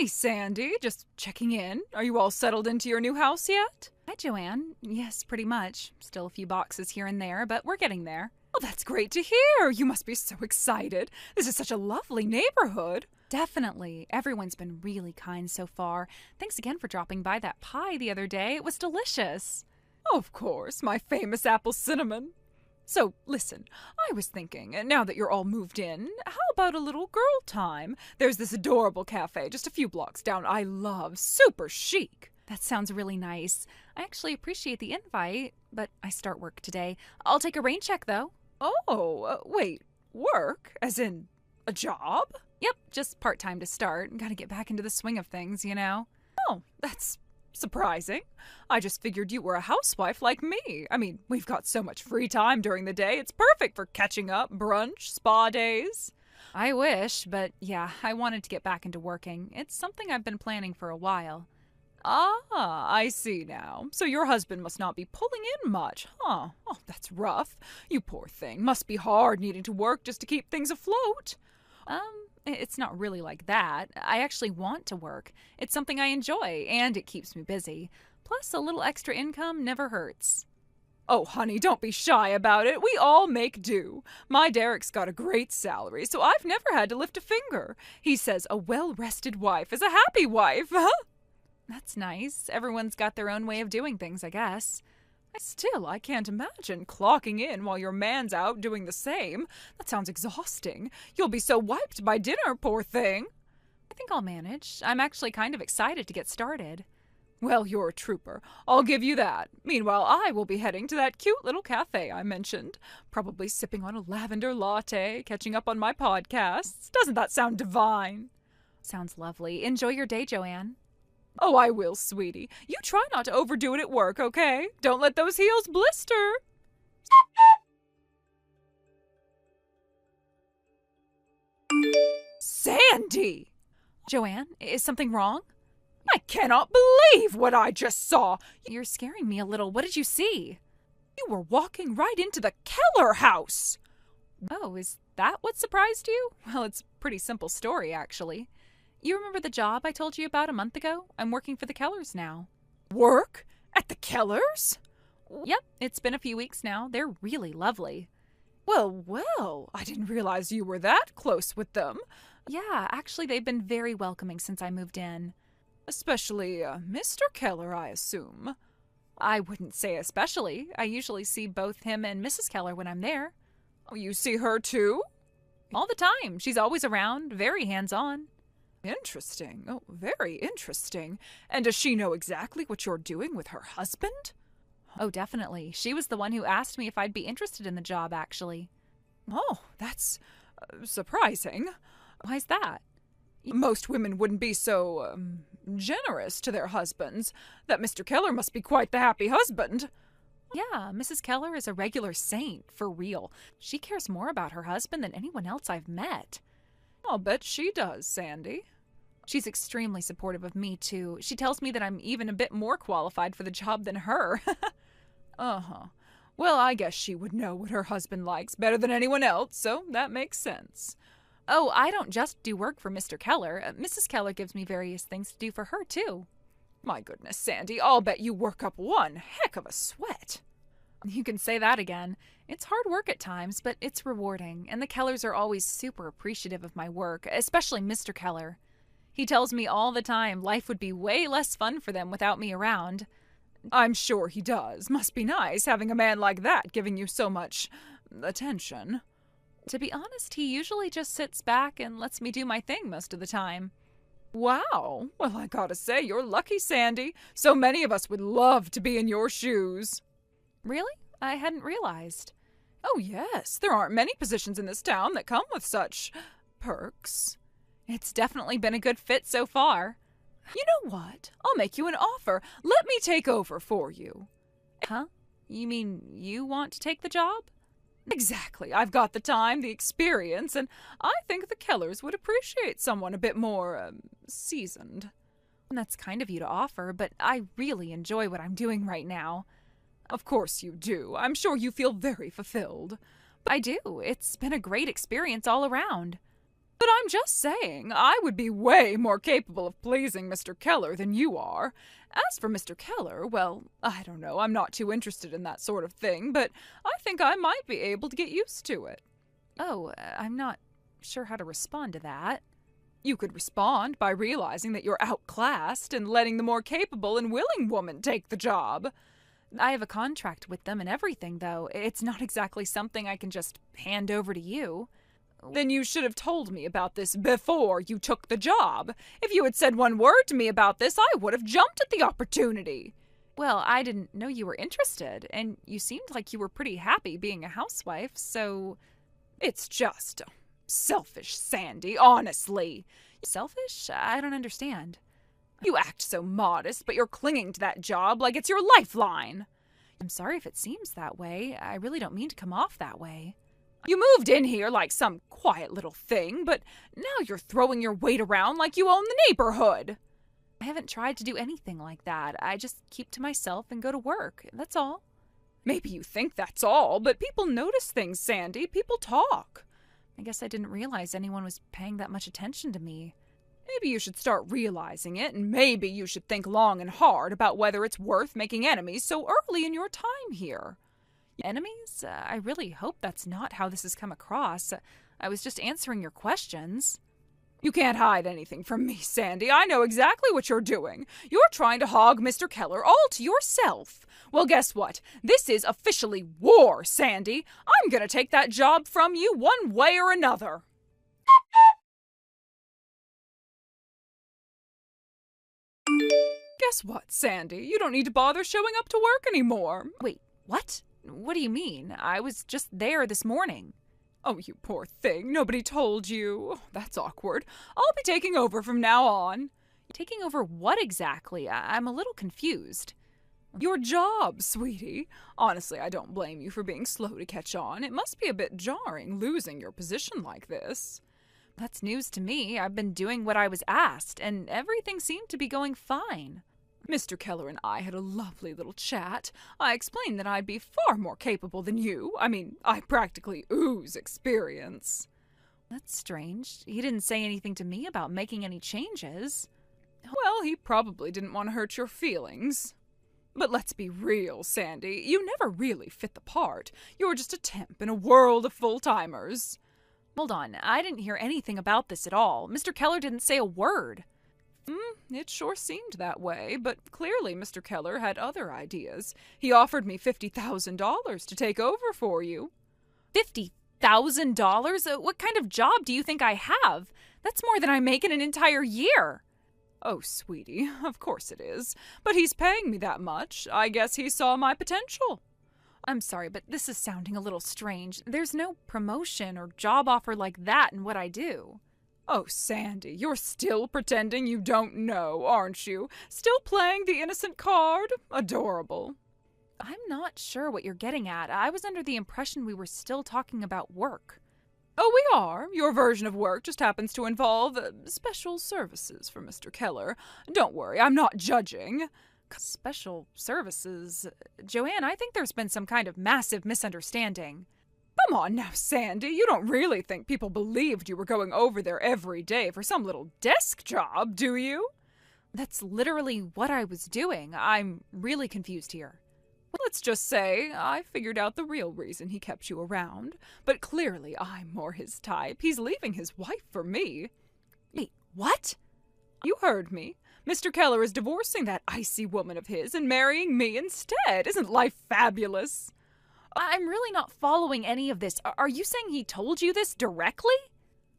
Hey, Sandy, just checking in. Are you all settled into your new house yet? Hi, Joanne. Yes, pretty much. Still a few boxes here and there, but we're getting there. Oh, that's great to hear. You must be so excited. This is such a lovely neighborhood. Definitely. Everyone's been really kind so far. Thanks again for dropping by that pie the other day. It was delicious. Oh, of course, my famous apple cinnamon. So, listen, I was thinking, now that you're all moved in, how about a little girl time? There's this adorable cafe just a few blocks down I love. Super chic. That sounds really nice. I actually appreciate the invite, but I start work today. I'll take a rain check, though. Oh, wait, work? As in a job? Yep, just part-time to start. Gotta get back into the swing of things, you know? Oh, that's surprising. I just figured you were a housewife like me. I mean, we've got so much free time during the day. It's perfect for catching up, brunch, spa days. I wish, but yeah, I wanted to get back into working. It's something I've been planning for a while. Ah, I see now. So your husband must not be pulling in much, huh? Oh, that's rough. You poor thing. Must be hard needing to work just to keep things afloat. It's not really like that. I actually want to work. It's something I enjoy, and it keeps me busy. Plus, a little extra income never hurts. Oh, honey, don't be shy about it. We all make do. My Derek's got a great salary, so I've never had to lift a finger. He says a well-rested wife is a happy wife, huh? That's nice. Everyone's got their own way of doing things, I guess. Still, I can't imagine clocking in while your man's out doing the same. That sounds exhausting. You'll be so wiped by dinner, poor thing. I think I'll manage. I'm actually kind of excited to get started. Well, you're a trooper. I'll give you that. Meanwhile, I will be heading to that cute little cafe I mentioned. Probably sipping on a lavender latte, catching up on my podcasts. Doesn't that sound divine? Sounds lovely. Enjoy your day, Joanne. Oh, I will, sweetie. You try not to overdo it at work, okay? Don't let those heels blister. Sandy! Joanne, is something wrong? I cannot believe what I just saw. You're scaring me a little. What did you see? You were walking right into the Keller house. Oh, is that what surprised you? Well, it's a pretty simple story, actually. You remember the job I told you about a month ago? I'm working for the Kellers now. Work? At the Kellers? Yep, it's been a few weeks now. They're really lovely. Well, I didn't realize you were that close with them. Yeah, actually, they've been very welcoming since I moved in. Especially Mr. Keller, I assume. I wouldn't say especially. I usually see both him and Mrs. Keller when I'm there. Oh, you see her too? All the time. She's always around, very hands-on. Interesting. Oh, very interesting. And does she know exactly what you're doing with her husband? Oh, definitely. She was the one who asked me if I'd be interested in the job, actually. Oh, that's surprising. Why's that? Most women wouldn't be so, generous to their husbands. That Mr. Keller must be quite the happy husband. Yeah, Mrs. Keller is a regular saint, for real. She cares more about her husband than anyone else I've met. I'll bet she does, Sandy. She's extremely supportive of me, too. She tells me that I'm even a bit more qualified for the job than her. Uh-huh. Well, I guess she would know what her husband likes better than anyone else, so that makes sense. Oh, I don't just do work for Mr. Keller. Mrs. Keller gives me various things to do for her, too. My goodness, Sandy, I'll bet you work up one heck of a sweat. You can say that again. It's hard work at times, but it's rewarding, and the Kellers are always super appreciative of my work, especially Mr. Keller. He tells me all the time life would be way less fun for them without me around. I'm sure he does. Must be nice having a man like that giving you so much attention. To be honest, he usually just sits back and lets me do my thing most of the time. Wow. Well, I gotta say, you're lucky, Sandy. So many of us would love to be in your shoes. Really? I hadn't realized. Oh, yes. There aren't many positions in this town that come with such perks. It's definitely been a good fit so far. You know what? I'll make you an offer. Let me take over for you. Huh? You mean you want to take the job? Exactly. I've got the time, the experience, and I think the Kellers would appreciate someone a bit more, seasoned. That's kind of you to offer, but I really enjoy what I'm doing right now. Of course you do. I'm sure you feel very fulfilled. I do. It's been a great experience all around. But I'm just saying, I would be way more capable of pleasing Mr. Keller than you are. As for Mr. Keller, well, I don't know, I'm not too interested in that sort of thing, but I think I might be able to get used to it. Oh, I'm not sure how to respond to that. You could respond by realizing that you're outclassed and letting the more capable and willing woman take the job. I have a contract with them and everything, though. It's not exactly something I can just hand over to you. Then you should have told me about this before you took the job. If you had said one word to me about this, I would have jumped at the opportunity. Well, I didn't know you were interested, and you seemed like you were pretty happy being a housewife, so... It's just selfish, Sandy, honestly. Selfish? I don't understand. You act so modest, but you're clinging to that job like it's your lifeline. I'm sorry if it seems that way. I really don't mean to come off that way. You moved in here like some quiet little thing, but now you're throwing your weight around like you own the neighborhood. I haven't tried to do anything like that. I just keep to myself and go to work. That's all. Maybe you think that's all, but people notice things, Sandy. People talk. I guess I didn't realize anyone was paying that much attention to me. Maybe you should start realizing it, and maybe you should think long and hard about whether it's worth making enemies so early in your time here. Enemies? I really hope that's not how this has come across. I was just answering your questions. You can't hide anything from me, Sandy. I know exactly what you're doing. You're trying to hog Mr. Keller all to yourself. Well, guess what? This is officially war, Sandy. I'm gonna take that job from you one way or another. Guess what, Sandy? You don't need to bother showing up to work anymore. Wait, what? What do you mean? I was just there this morning. Oh, you poor thing. Nobody told you. That's awkward. I'll be taking over from now on. Taking over what exactly? I'm a little confused. Your job, sweetie. Honestly, I don't blame you for being slow to catch on. It must be a bit jarring losing your position like this. That's news to me. I've been doing what I was asked, and everything seemed to be going fine. Mr. Keller and I had a lovely little chat. I explained that I'd be far more capable than you. I mean, I practically ooze experience. That's strange. He didn't say anything to me about making any changes. Well, he probably didn't want to hurt your feelings. But let's be real, Sandy. You never really fit the part. You're just a temp in a world of full-timers. Hold on. I didn't hear anything about this at all. Mr. Keller didn't say a word. It sure seemed that way, but clearly Mr. Keller had other ideas. He offered me $50,000 to take over for you. $50,000? What kind of job do you think I have? That's more than I make in an entire year. Oh, sweetie, of course it is. But he's paying me that much. I guess he saw my potential. I'm sorry, but this is sounding a little strange. There's no promotion or job offer like that in what I do. Oh, Sandy, you're still pretending you don't know, aren't you? Still playing the innocent card? Adorable. I'm not sure what you're getting at. I was under the impression we were still talking about work. Oh, we are. Your version of work just happens to involve special services for Mr. Keller. Don't worry, I'm not judging. Special services? Joanne, I think there's been some kind of massive misunderstanding. Come on now, Sandy. You don't really think people believed you were going over there every day for some little desk job, do you? That's literally what I was doing. I'm really confused here. Well, let's just say I figured out the real reason he kept you around. But clearly I'm more his type. He's leaving his wife for me. Wait, what? You heard me. Mr. Keller is divorcing that icy woman of his and marrying me instead. Isn't life fabulous? I'm really not following any of this. Are you saying he told you this directly?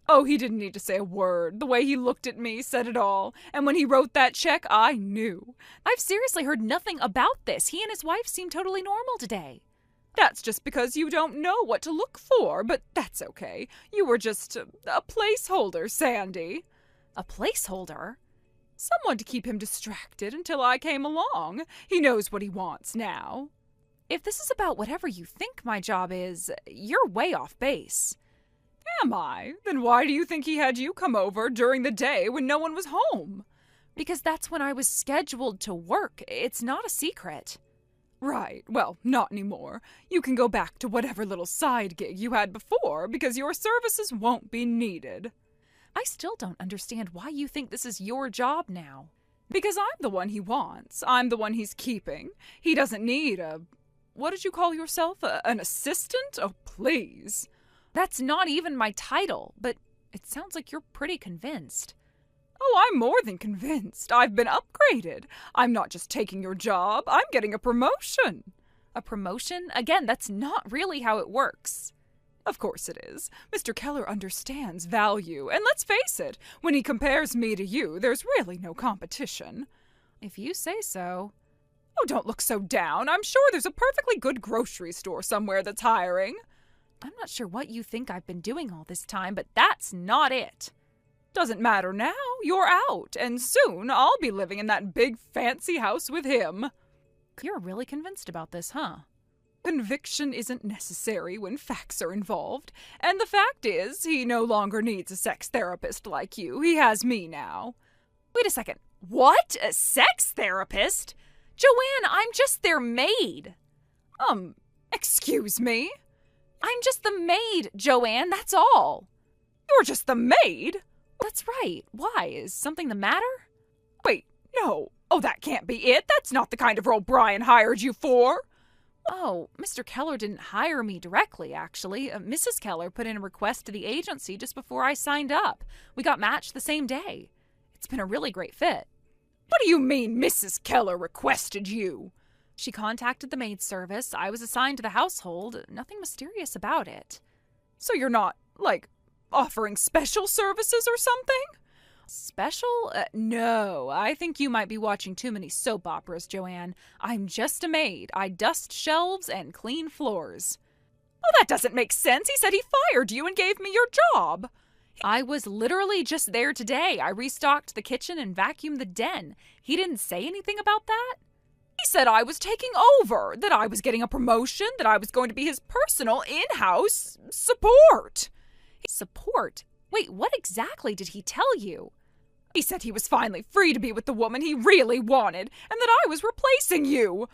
Oh, he didn't need to say a word. The way he looked at me said it all. And when he wrote that check, I knew. I've seriously heard nothing about this. He and his wife seem totally normal today. That's just because you don't know what to look for, but that's okay. You were just a placeholder, Sandy. A placeholder? Someone to keep him distracted until I came along. He knows what he wants now. If this is about whatever you think my job is, you're way off base. Am I? Then why do you think he had you come over during the day when no one was home? Because that's when I was scheduled to work. It's not a secret. Right. Well, not anymore. You can go back to whatever little side gig you had before because your services won't be needed. I still don't understand why you think this is your job now. Because I'm the one he wants. I'm the one he's keeping. He doesn't need what did you call yourself? An assistant? Oh, please. That's not even my title, but it sounds like you're pretty convinced. Oh, I'm more than convinced. I've been upgraded. I'm not just taking your job. I'm getting a promotion. A promotion? Again, that's not really how it works. Of course it is. Mr. Keller understands value, and let's face it, when he compares me to you, there's really no competition. If you say so. Oh, don't look so down. I'm sure there's a perfectly good grocery store somewhere that's hiring. I'm not sure what you think I've been doing all this time, but that's not it. Doesn't matter now. You're out, and soon I'll be living in that big fancy house with him. You're really convinced about this, huh? Conviction isn't necessary when facts are involved. And the fact is, he no longer needs a sex therapist like you. He has me now. Wait a second. What? A sex therapist? Joanne, I'm just their maid. Excuse me? I'm just the maid, Joanne, that's all. You're just the maid? That's right. Why? Is something the matter? Wait, no. Oh, that can't be it. That's not the kind of role Brian hired you for. Oh, Mr. Keller didn't hire me directly, actually. Mrs. Keller put in a request to the agency just before I signed up. We got matched the same day. It's been a really great fit. What do you mean Mrs. Keller requested you? She contacted the maid service. I was assigned to the household. Nothing mysterious about it. So you're not, offering special services or something? Special? No, I think you might be watching too many soap operas, Joanne. I'm just a maid. I dust shelves and clean floors. Oh, that doesn't make sense. He said he fired you and gave me your job. I was literally just there today. I restocked the kitchen and vacuumed the den. He didn't say anything about that? He said I was taking over, that I was getting a promotion, that I was going to be his personal in-house support. Support? Wait, what exactly did he tell you? He said he was finally free to be with the woman he really wanted, and that I was replacing you.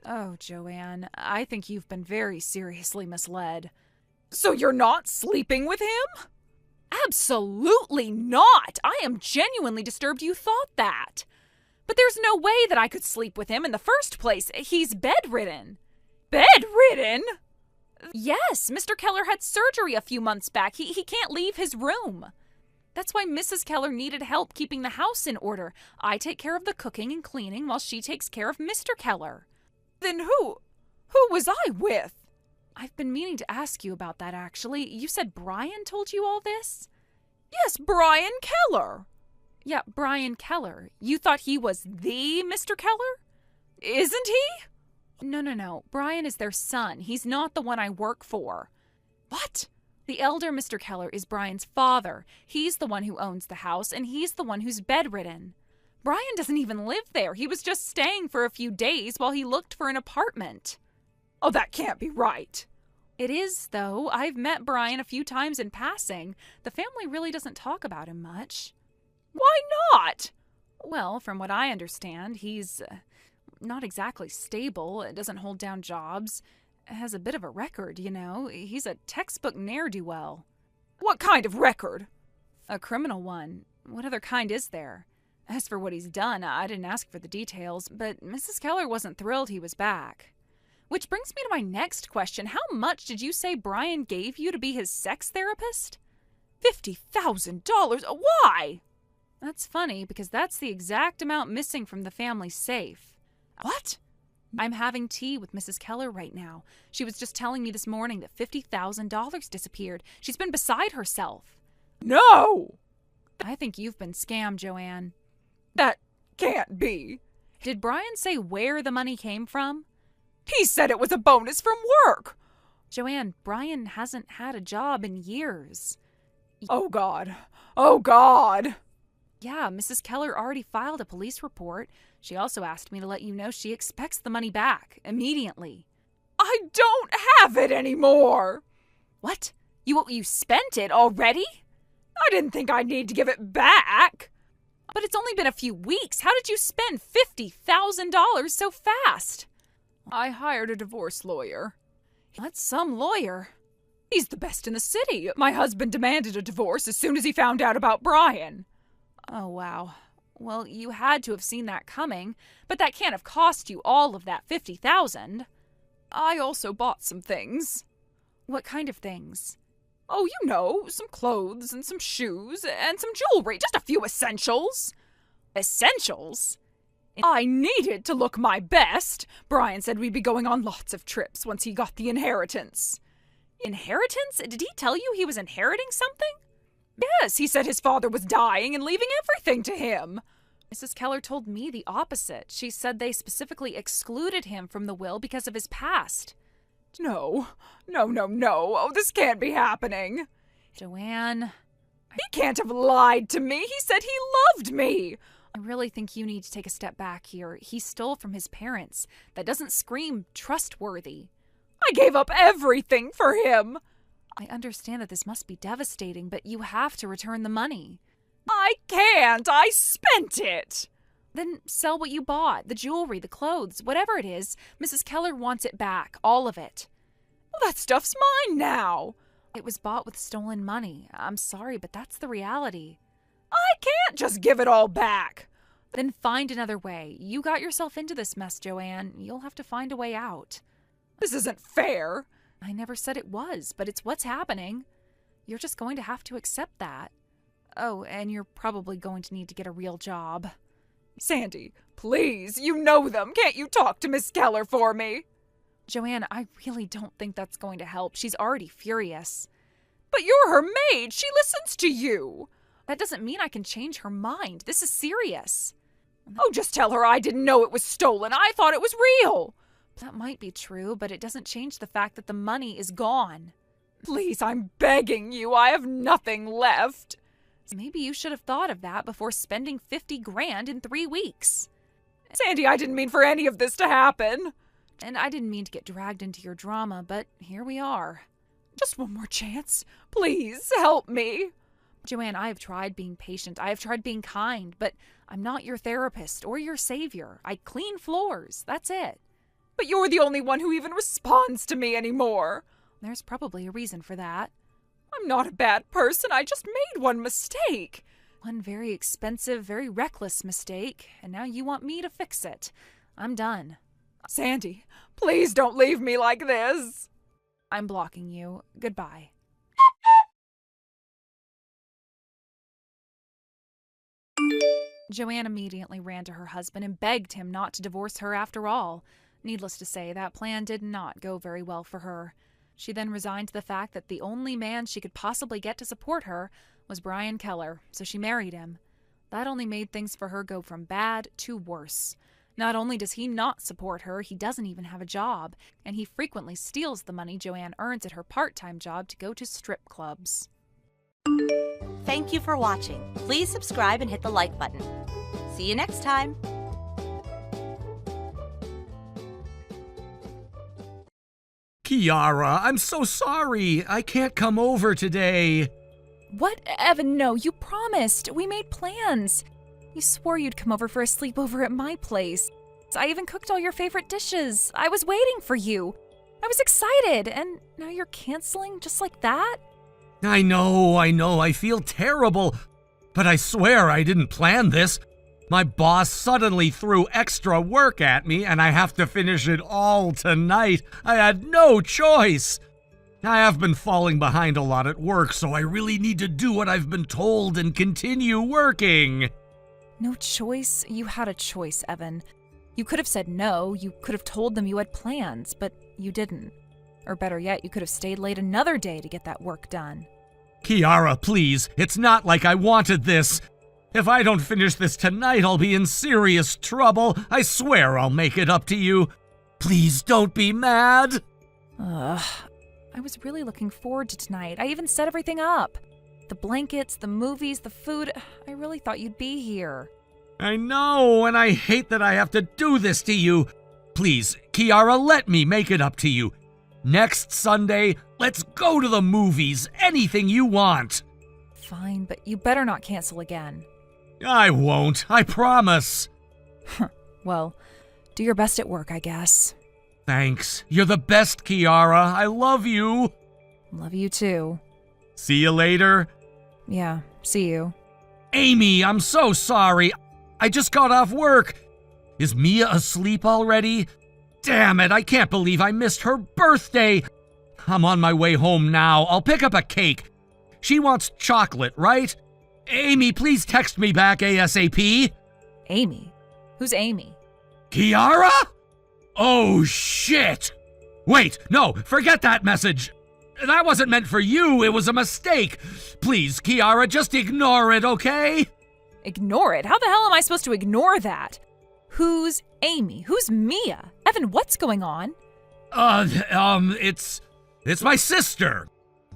Oh, Joanne, I think you've been very seriously misled. So you're not sleeping with him? Absolutely not! I am genuinely disturbed you thought that. But there's no way that I could sleep with him in the first place. He's bedridden. Bedridden? Yes, Mr. Keller had surgery a few months back. He can't leave his room. That's why Mrs. Keller needed help keeping the house in order. I take care of the cooking and cleaning while she takes care of Mr. Keller. Then who was I with? I've been meaning to ask you about that, actually. You said Brian told you all this? Yes, Brian Keller. Yeah, Brian Keller. You thought he was the Mr. Keller? Isn't he? No. Brian is their son. He's not the one I work for. What? The elder Mr. Keller is Brian's father. He's the one who owns the house, and he's the one who's bedridden. Brian doesn't even live there. He was just staying for a few days while he looked for an apartment. Oh, that can't be right. It is, though. I've met Brian a few times in passing. The family really doesn't talk about him much. Why not? Well, from what I understand, he's not exactly stable, doesn't hold down jobs, has a bit of a record, you know. He's a textbook ne'er-do-well. What kind of record? A criminal one. What other kind is there? As for what he's done, I didn't ask for the details, but Mrs. Keller wasn't thrilled he was back. Which brings me to my next question. How much did you say Brian gave you to be his sex therapist? $50,000? Why? That's funny, because that's the exact amount missing from the family safe. What? I'm having tea with Mrs. Keller right now. She was just telling me this morning that $50,000 disappeared. She's been beside herself. No! I think you've been scammed, Joanne. That can't be. Did Brian say where the money came from? He said it was a bonus from work. Joanne, Brian hasn't had a job in years. Oh, God. Oh, God. Yeah, Mrs. Keller already filed a police report. She also asked me to let you know she expects the money back immediately. I don't have it anymore. What? You spent it already? I didn't think I'd need to give it back. But it's only been a few weeks. How did you spend $50,000 so fast? I hired a divorce lawyer. That's some lawyer. He's the best in the city. My husband demanded a divorce as soon as he found out about Brian. Oh, wow. Well, you had to have seen that coming, but that can't have cost you all of that $50,000. I also bought some things. What kind of things? Oh, you know, some clothes and some shoes and some jewelry, just a few essentials. Essentials? I needed to look my best. Brian said we'd be going on lots of trips once he got the inheritance. Inheritance? Did he tell you he was inheriting something? Yes, he said his father was dying and leaving everything to him. Mrs. Keller told me the opposite. She said they specifically excluded him from the will because of his past. No. Oh, this can't be happening. Joanne. He can't have lied to me. He said he loved me. I really think you need to take a step back here. He stole from his parents. That doesn't scream trustworthy. I gave up everything for him. I understand that this must be devastating, but you have to return the money. I can't. I spent it. Then sell what you bought, the jewelry, the clothes, whatever it is. Mrs. Keller wants it back, all of it. Well, that stuff's mine now. It was bought with stolen money. I'm sorry, but that's the reality. I can't just give it all back. Then find another way. You got yourself into this mess, Joanne. You'll have to find a way out. This isn't fair. I never said it was, but it's what's happening. You're just going to have to accept that. Oh, and you're probably going to need to get a real job. Sandy, please, you know them. Can't you talk to Miss Keller for me? Joanne, I really don't think that's going to help. She's already furious. But you're her maid. She listens to you. That doesn't mean I can change her mind. This is serious. Oh, just tell her I didn't know it was stolen. I thought it was real. That might be true, but it doesn't change the fact that the money is gone. Please, I'm begging you. I have nothing left. Maybe you should have thought of that before spending $50,000 in 3 weeks. Sandy, I didn't mean for any of this to happen. And I didn't mean to get dragged into your drama, but here we are. Just one more chance. Please, help me. Joanne, I have tried being patient. I have tried being kind, but I'm not your therapist or your savior. I clean floors. That's it. But you're the only one who even responds to me anymore. There's probably a reason for that. I'm not a bad person. I just made one mistake. One very expensive, very reckless mistake, and now you want me to fix it. I'm done. Sandy, please don't leave me like this. I'm blocking you. Goodbye. Joanne immediately ran to her husband and begged him not to divorce her after all. Needless to say, that plan did not go very well for her. She then resigned to the fact that the only man she could possibly get to support her was Brian Keller, so she married him. That only made things for her go from bad to worse. Not only does he not support her, he doesn't even have a job, and he frequently steals the money Joanne earns at her part-time job to go to strip clubs. Thank you for watching. Please subscribe and hit the like button. See you next time. Kiara, I'm so sorry. I can't come over today. What? Evan, no, you promised. We made plans. You swore you'd come over for a sleepover at my place. I even cooked all your favorite dishes. I was waiting for you. I was excited, and now you're canceling just like that? I know. I feel terrible. But I swear I didn't plan this. My boss suddenly threw extra work at me, and I have to finish it all tonight. I had no choice. I have been falling behind a lot at work, so I really need to do what I've been told and continue working. No choice? You had a choice, Evan. You could have said no. You could have told them you had plans, but you didn't. Or better yet, you could have stayed late another day to get that work done. Kiara, please. It's not like I wanted this. If I don't finish this tonight, I'll be in serious trouble. I swear I'll make it up to you. Please don't be mad. I was really looking forward to tonight. I even set everything up. The blankets, the movies, the food. I really thought you'd be here. I know, and I hate that I have to do this to you. Please, Kiara, let me make it up to you. Next Sunday, let's go to the movies. Anything you want. Fine, but you better not cancel again. I won't, I promise. Well, do your best at work, I guess. Thanks. You're the best, Kiara. I love you. Love you too. See you later. Yeah, see you. Amy, I'm so sorry. I just got off work. Is Mia asleep already? Damn it, I can't believe I missed her birthday. I'm on my way home now. I'll pick up a cake. She wants chocolate, right? Amy, please text me back ASAP. Amy? Who's Amy? Kiara? Oh, shit. Wait, no, forget that message. That wasn't meant for you. It was a mistake. Please, Kiara, just ignore it, okay? Ignore it? How the hell am I supposed to ignore that? Who's Amy? Who's Mia? Evan, what's going on? It's my sister.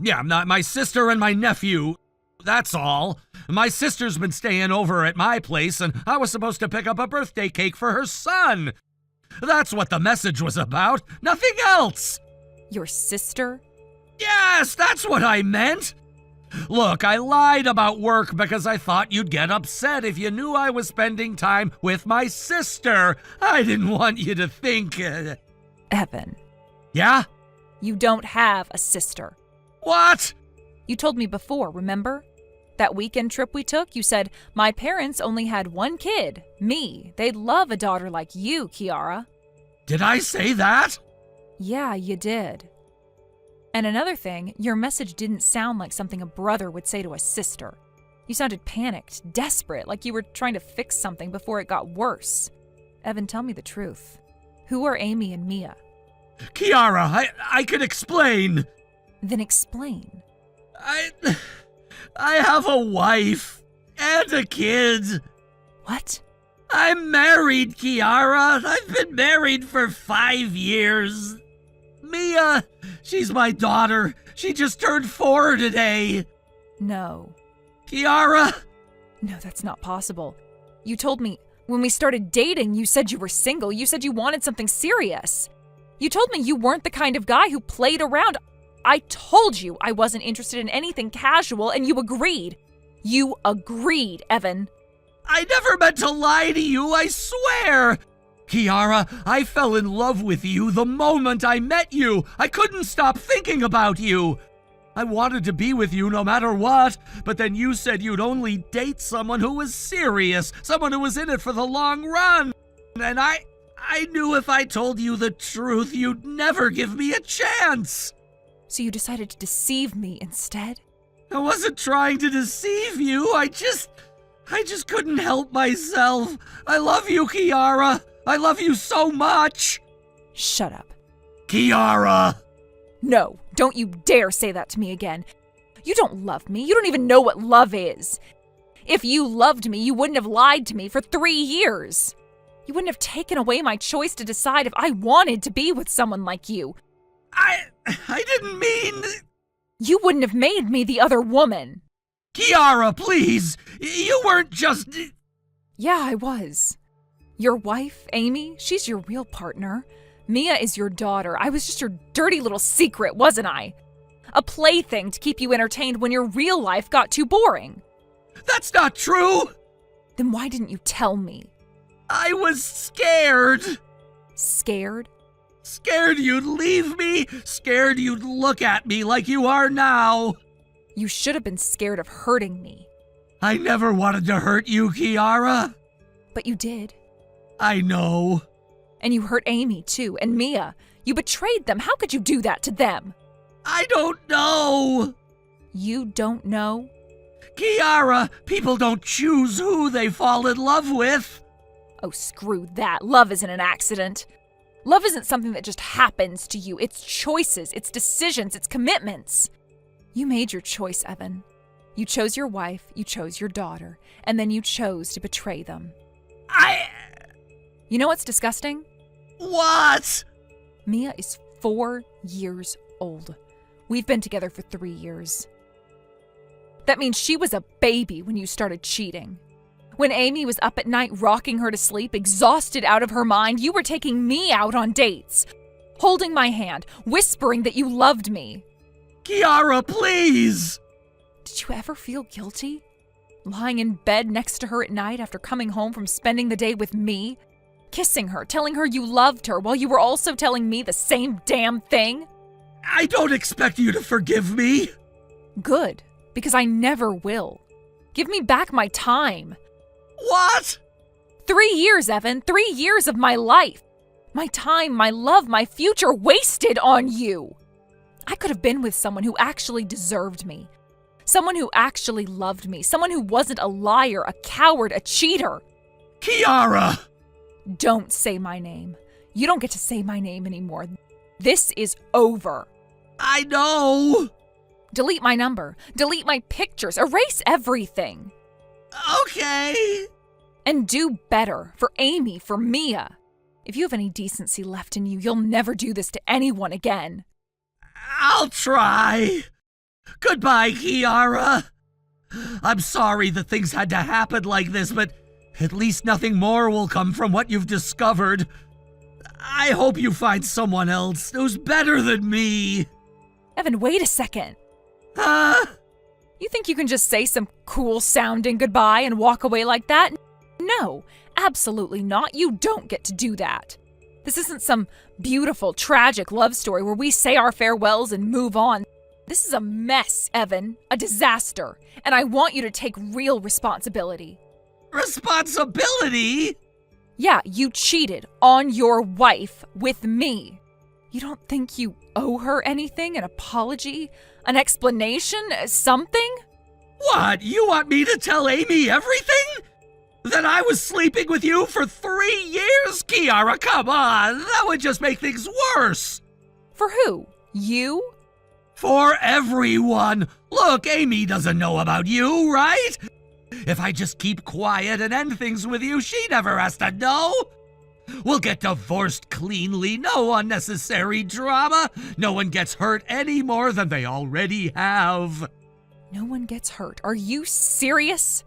Yeah, not my sister and my nephew. That's all. My sister's been staying over at my place, and I was supposed to pick up a birthday cake for her son. That's what the message was about. Nothing else. Your sister? Yes, that's what I meant. Look, I lied about work because I thought you'd get upset if you knew I was spending time with my sister. I didn't want you to think... Evan. Yeah? You don't have a sister. What? You told me before, remember? That weekend trip we took, you said, my parents only had one kid, me. They'd love a daughter like you, Kiara. Did I say that? Yeah, you did. And another thing, your message didn't sound like something a brother would say to a sister. You sounded panicked, desperate, like you were trying to fix something before it got worse. Evan, tell me the truth. Who are Amy and Mia? Kiara, I could explain. Then explain. I have a wife and a kid. What? I'm married, Kiara. I've been married for 5 years. Mia, she's my daughter. She just turned 4 today. No. Kiara? No, that's not possible. You told me when we started dating, you said you were single. You said you wanted something serious. You told me you weren't the kind of guy who played around. I told you I wasn't interested in anything casual, and you agreed. You agreed, Evan. I never meant to lie to you, I swear. Kiara, I fell in love with you the moment I met you. I couldn't stop thinking about you. I wanted to be with you no matter what, but then you said you'd only date someone who was serious, someone who was in it for the long run. And I knew if I told you the truth, you'd never give me a chance. So you decided to deceive me instead? I wasn't trying to deceive you. I just couldn't help myself. I love you, Kiara. I love you so much. Shut up. Kiara. No, don't you dare say that to me again. You don't love me. You don't even know what love is. If you loved me, you wouldn't have lied to me for 3 years. You wouldn't have taken away my choice to decide if I wanted to be with someone like you. I didn't mean... You wouldn't have made me the other woman. Kiara, please. You weren't just... Yeah, I was. Your wife, Amy, she's your real partner. Mia is your daughter. I was just your dirty little secret, wasn't I? A plaything to keep you entertained when your real life got too boring. That's not true. Then why didn't you tell me? I was scared. Scared? Scared you'd leave me. Scared you'd look at me like you are now. You should have been scared of hurting me. I never wanted to hurt you, Kiara. But you did. I know. And you hurt Amy, too, and Mia. You betrayed them. How could you do that to them? I don't know. You don't know? Kiara, people don't choose who they fall in love with. Oh, screw that. Love isn't an accident. Love isn't something that just happens to you. It's choices, it's decisions, it's commitments. You made your choice, Evan. You chose your wife, you chose your daughter, and then you chose to betray them. You know what's disgusting? What? Mia is 4 years old. We've been together for 3 years. That means she was a baby when you started cheating. When Amy was up at night rocking her to sleep, exhausted out of her mind, you were taking me out on dates, holding my hand, whispering that you loved me. Kiara, please! Did you ever feel guilty? Lying in bed next to her at night after coming home from spending the day with me? Kissing her, telling her you loved her while you were also telling me the same damn thing? I don't expect you to forgive me. Good, because I never will. Give me back my time. What? 3 years, Evan. 3 years of my life. My time, my love, my future wasted on you. I could have been with someone who actually deserved me. Someone who actually loved me. Someone who wasn't a liar, a coward, a cheater. Kiara! Don't say my name. You don't get to say my name anymore. This is over. I know. Delete my number. Delete my pictures. Erase everything. Okay. And do better. For Amy, for Mia. If you have any decency left in you, you'll never do this to anyone again. I'll try. Goodbye, Kiara. I'm sorry that things had to happen like this, but at least nothing more will come from what you've discovered. I hope you find someone else who's better than me. Evan, wait a second. Huh? You think you can just say some cool-sounding goodbye and walk away like that? No, absolutely not. You don't get to do that. This isn't some beautiful, tragic love story where we say our farewells and move on. This is a mess, Evan, a disaster, and I want you to take real responsibility. Responsibility? Yeah, you cheated on your wife with me. You don't think you owe her anything? An apology? An explanation? Something? What? You want me to tell Amy everything? That I was sleeping with you for 3 years? Kiara, come on. That would just make things worse. For who? You? For everyone. Look, Amy doesn't know about you, right? If I just keep quiet and end things with you, she never has to know. We'll get divorced cleanly, no unnecessary drama. No one gets hurt any more than they already have. No one gets hurt. Are you serious?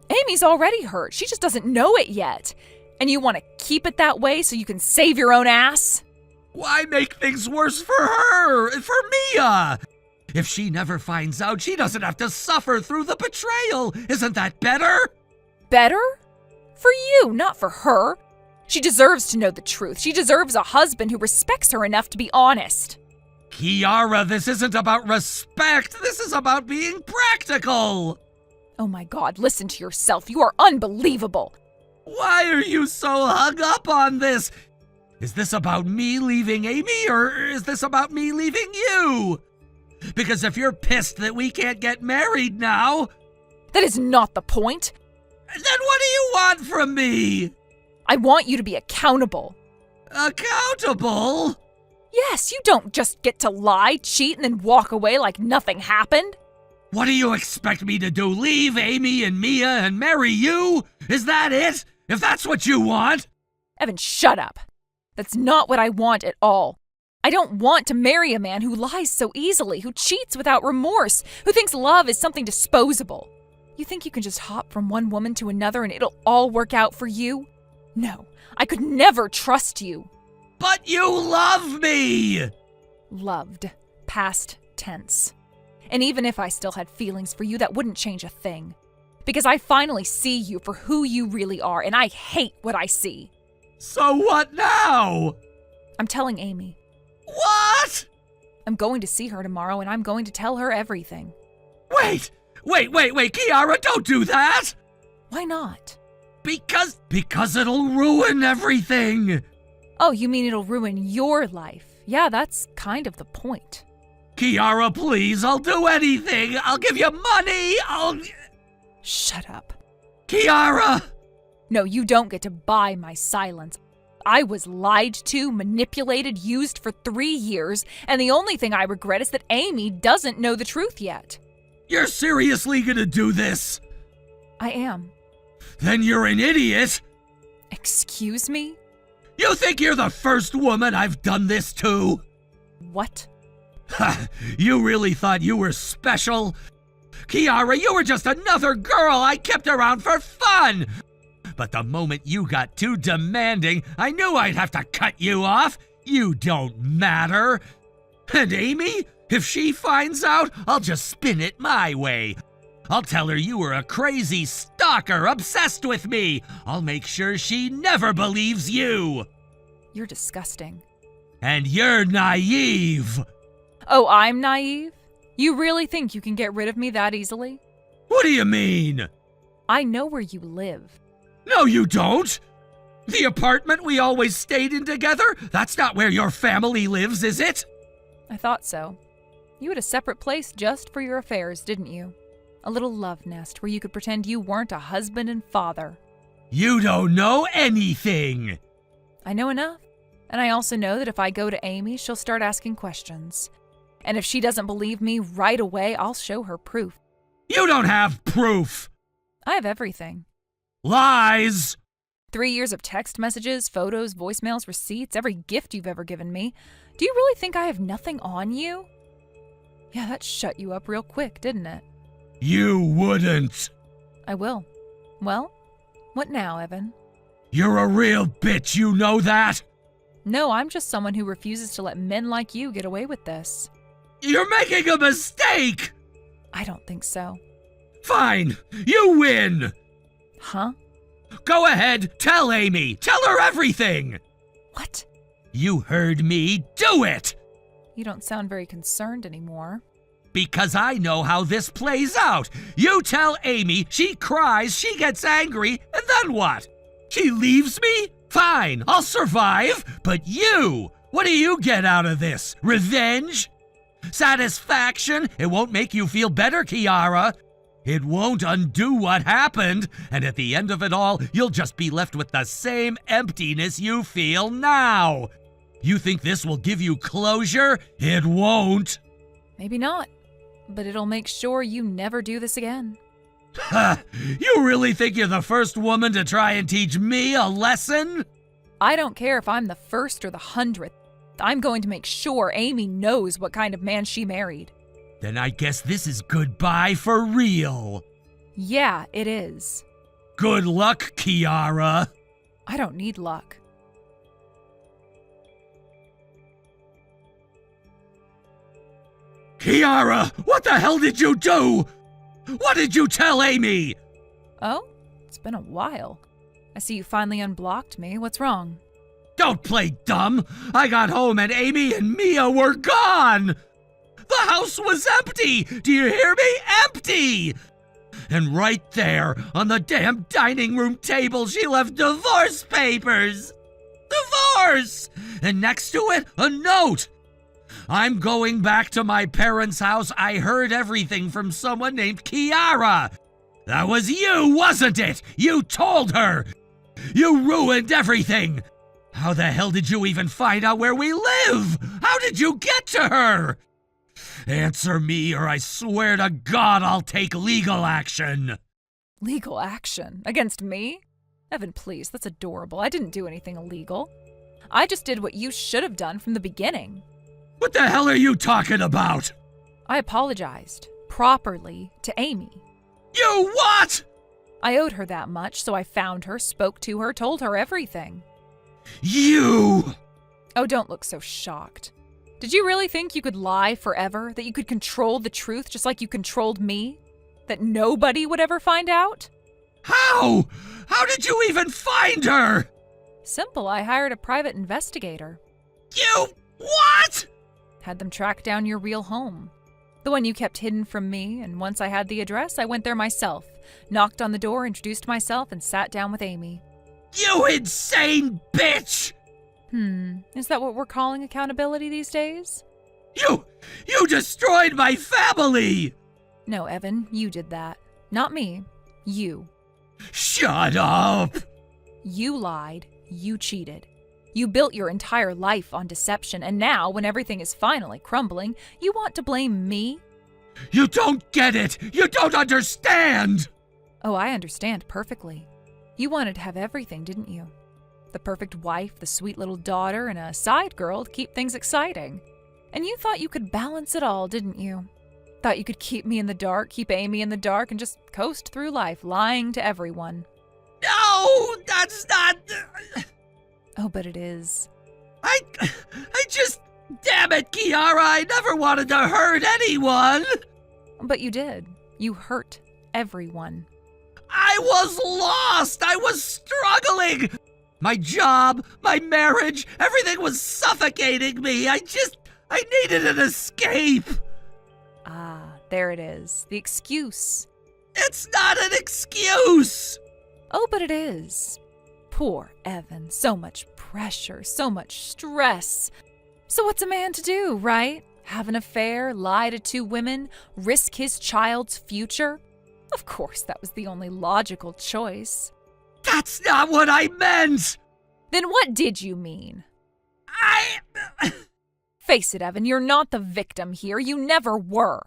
Amy's already hurt. She just doesn't know it yet. And you want to keep it that way so you can save your own ass? Why make things worse for her, for Mia? If she never finds out, she doesn't have to suffer through the betrayal. Isn't that better? Better? For you, not for her. She deserves to know the truth. She deserves a husband who respects her enough to be honest. Kiara, this isn't about respect. This is about being practical. Oh my God, listen to yourself. You are unbelievable. Why are you so hung up on this? Is this about me leaving Amy, or is this about me leaving you? Because if you're pissed that we can't get married now... That is not the point. Then what do you want from me? I want you to be accountable. Accountable? Yes, you don't just get to lie, cheat, and then walk away like nothing happened. What do you expect me to do? Leave Amy and Mia and marry you? Is that it? If that's what you want? Evan, shut up. That's not what I want at all. I don't want to marry a man who lies so easily, who cheats without remorse, who thinks love is something disposable. You think you can just hop from one woman to another and it'll all work out for you? No, I could never trust you. But you love me! Loved. Past tense. And even if I still had feelings for you, that wouldn't change a thing. Because I finally see you for who you really are, and I hate what I see. So what now? I'm telling Amy. What? I'm going to see her tomorrow, and I'm going to tell her everything. Wait, Kiara, don't do that! Why not? Because it'll ruin everything! Oh, you mean it'll ruin your life? Yeah, that's kind of the point. Kiara, please, I'll do anything! I'll give you money! Shut up. Kiara! No, you don't get to buy my silence. I was lied to, manipulated, used for 3 years, and the only thing I regret is that Amy doesn't know the truth yet. You're seriously gonna do this? I am. Then you're an idiot! Excuse me? You think you're the first woman I've done this to? What? Ha! You really thought you were special? Kiara, you were just another girl I kept around for fun! But the moment you got too demanding, I knew I'd have to cut you off. You don't matter. And Amy, if she finds out, I'll just spin it my way. I'll tell her you were a crazy stalker obsessed with me. I'll make sure she never believes you. You're disgusting. And you're naive. Oh, I'm naive? You really think you can get rid of me that easily? What do you mean? I know where you live. No, you don't! The apartment we always stayed in together? That's not where your family lives, is it? I thought so. You had a separate place just for your affairs, didn't you? A little love nest where you could pretend you weren't a husband and father. You don't know anything! I know enough. And I also know that if I go to Amy, she'll start asking questions. And if she doesn't believe me right away, I'll show her proof. You don't have proof! I have everything. Lies! 3 years of text messages, photos, voicemails, receipts, every gift you've ever given me. Do you really think I have nothing on you? Yeah, that shut you up real quick, didn't it? You wouldn't. I will. Well, what now, Evan? You're a real bitch, you know that? No, I'm just someone who refuses to let men like you get away with this. You're making a mistake! I don't think so. Fine, you win! Huh? Go ahead, tell Amy, tell her everything! What? You heard me, do it! You don't sound very concerned anymore. Because I know how this plays out. You tell Amy, she cries, she gets angry, and then what? She leaves me? Fine, I'll survive. But you, what do you get out of this? Revenge? Satisfaction? It won't make you feel better, Kiara. It won't undo what happened, and at the end of it all, you'll just be left with the same emptiness you feel now. You think this will give you closure? It won't. Maybe not, but it'll make sure you never do this again. Ha! You really think you're the first woman to try and teach me a lesson? I don't care if I'm the first or the 100th. I'm going to make sure Amy knows what kind of man she married. Then I guess this is goodbye for real. Yeah, it is. Good luck, Kiara. I don't need luck. Kiara, what the hell did you do? What did you tell Amy? Oh, it's been a while. I see you finally unblocked me. What's wrong? Don't play dumb. I got home and Amy and Mia were gone. The house was empty. Do you hear me? Empty. And right there on the damn dining room table, she left divorce papers. Divorce! And next to it, a note. I'm going back to my parents' house. I heard everything from someone named Kiara. That was you, wasn't it? You told her. You ruined everything. How the hell did you even find out where we live? How did you get to her? Answer me, or I swear to God I'll take legal action. Legal action? Against me? Evan, please, that's adorable. I didn't do anything illegal. I just did what you should have done from the beginning. What the hell are you talking about? I apologized, properly, to Amy. You what? I owed her that much, so I found her, spoke to her, told her everything. You! Oh, don't look so shocked. Did you really think you could lie forever? That you could control the truth just like you controlled me? That nobody would ever find out? How? How did you even find her? Simple, I hired a private investigator. You what? Had them track down your real home. The one you kept hidden from me, and once I had the address, I went there myself, knocked on the door, introduced myself, and sat down with Amy. You insane bitch! Is that what we're calling accountability these days? You destroyed my family! No, Evan, you did that. Not me. You. Shut up! You lied. You cheated. You built your entire life on deception, and now, when everything is finally crumbling, you want to blame me? You don't get it! You don't understand! Oh, I understand perfectly. You wanted to have everything, didn't you? The perfect wife, the sweet little daughter, and a side girl to keep things exciting. And you thought you could balance it all, didn't you? Thought you could keep me in the dark, keep Amy in the dark, and just coast through life, lying to everyone. No, that's not... Oh, but it is. I just... Damn it, Kiara, I never wanted to hurt anyone! But you did. You hurt everyone. I was lost! I was struggling! My job, my marriage, everything was suffocating me. I I needed an escape! Ah, there it is. The excuse. It's not an excuse! Oh, but it is. Poor Evan. So much pressure, so much stress. So what's a man to do, right? Have an affair, lie to 2 women, risk his child's future? Of course, that was the only logical choice. That's not what I meant! Then what did you mean? I... Face it, Evan, you're not the victim here. You never were.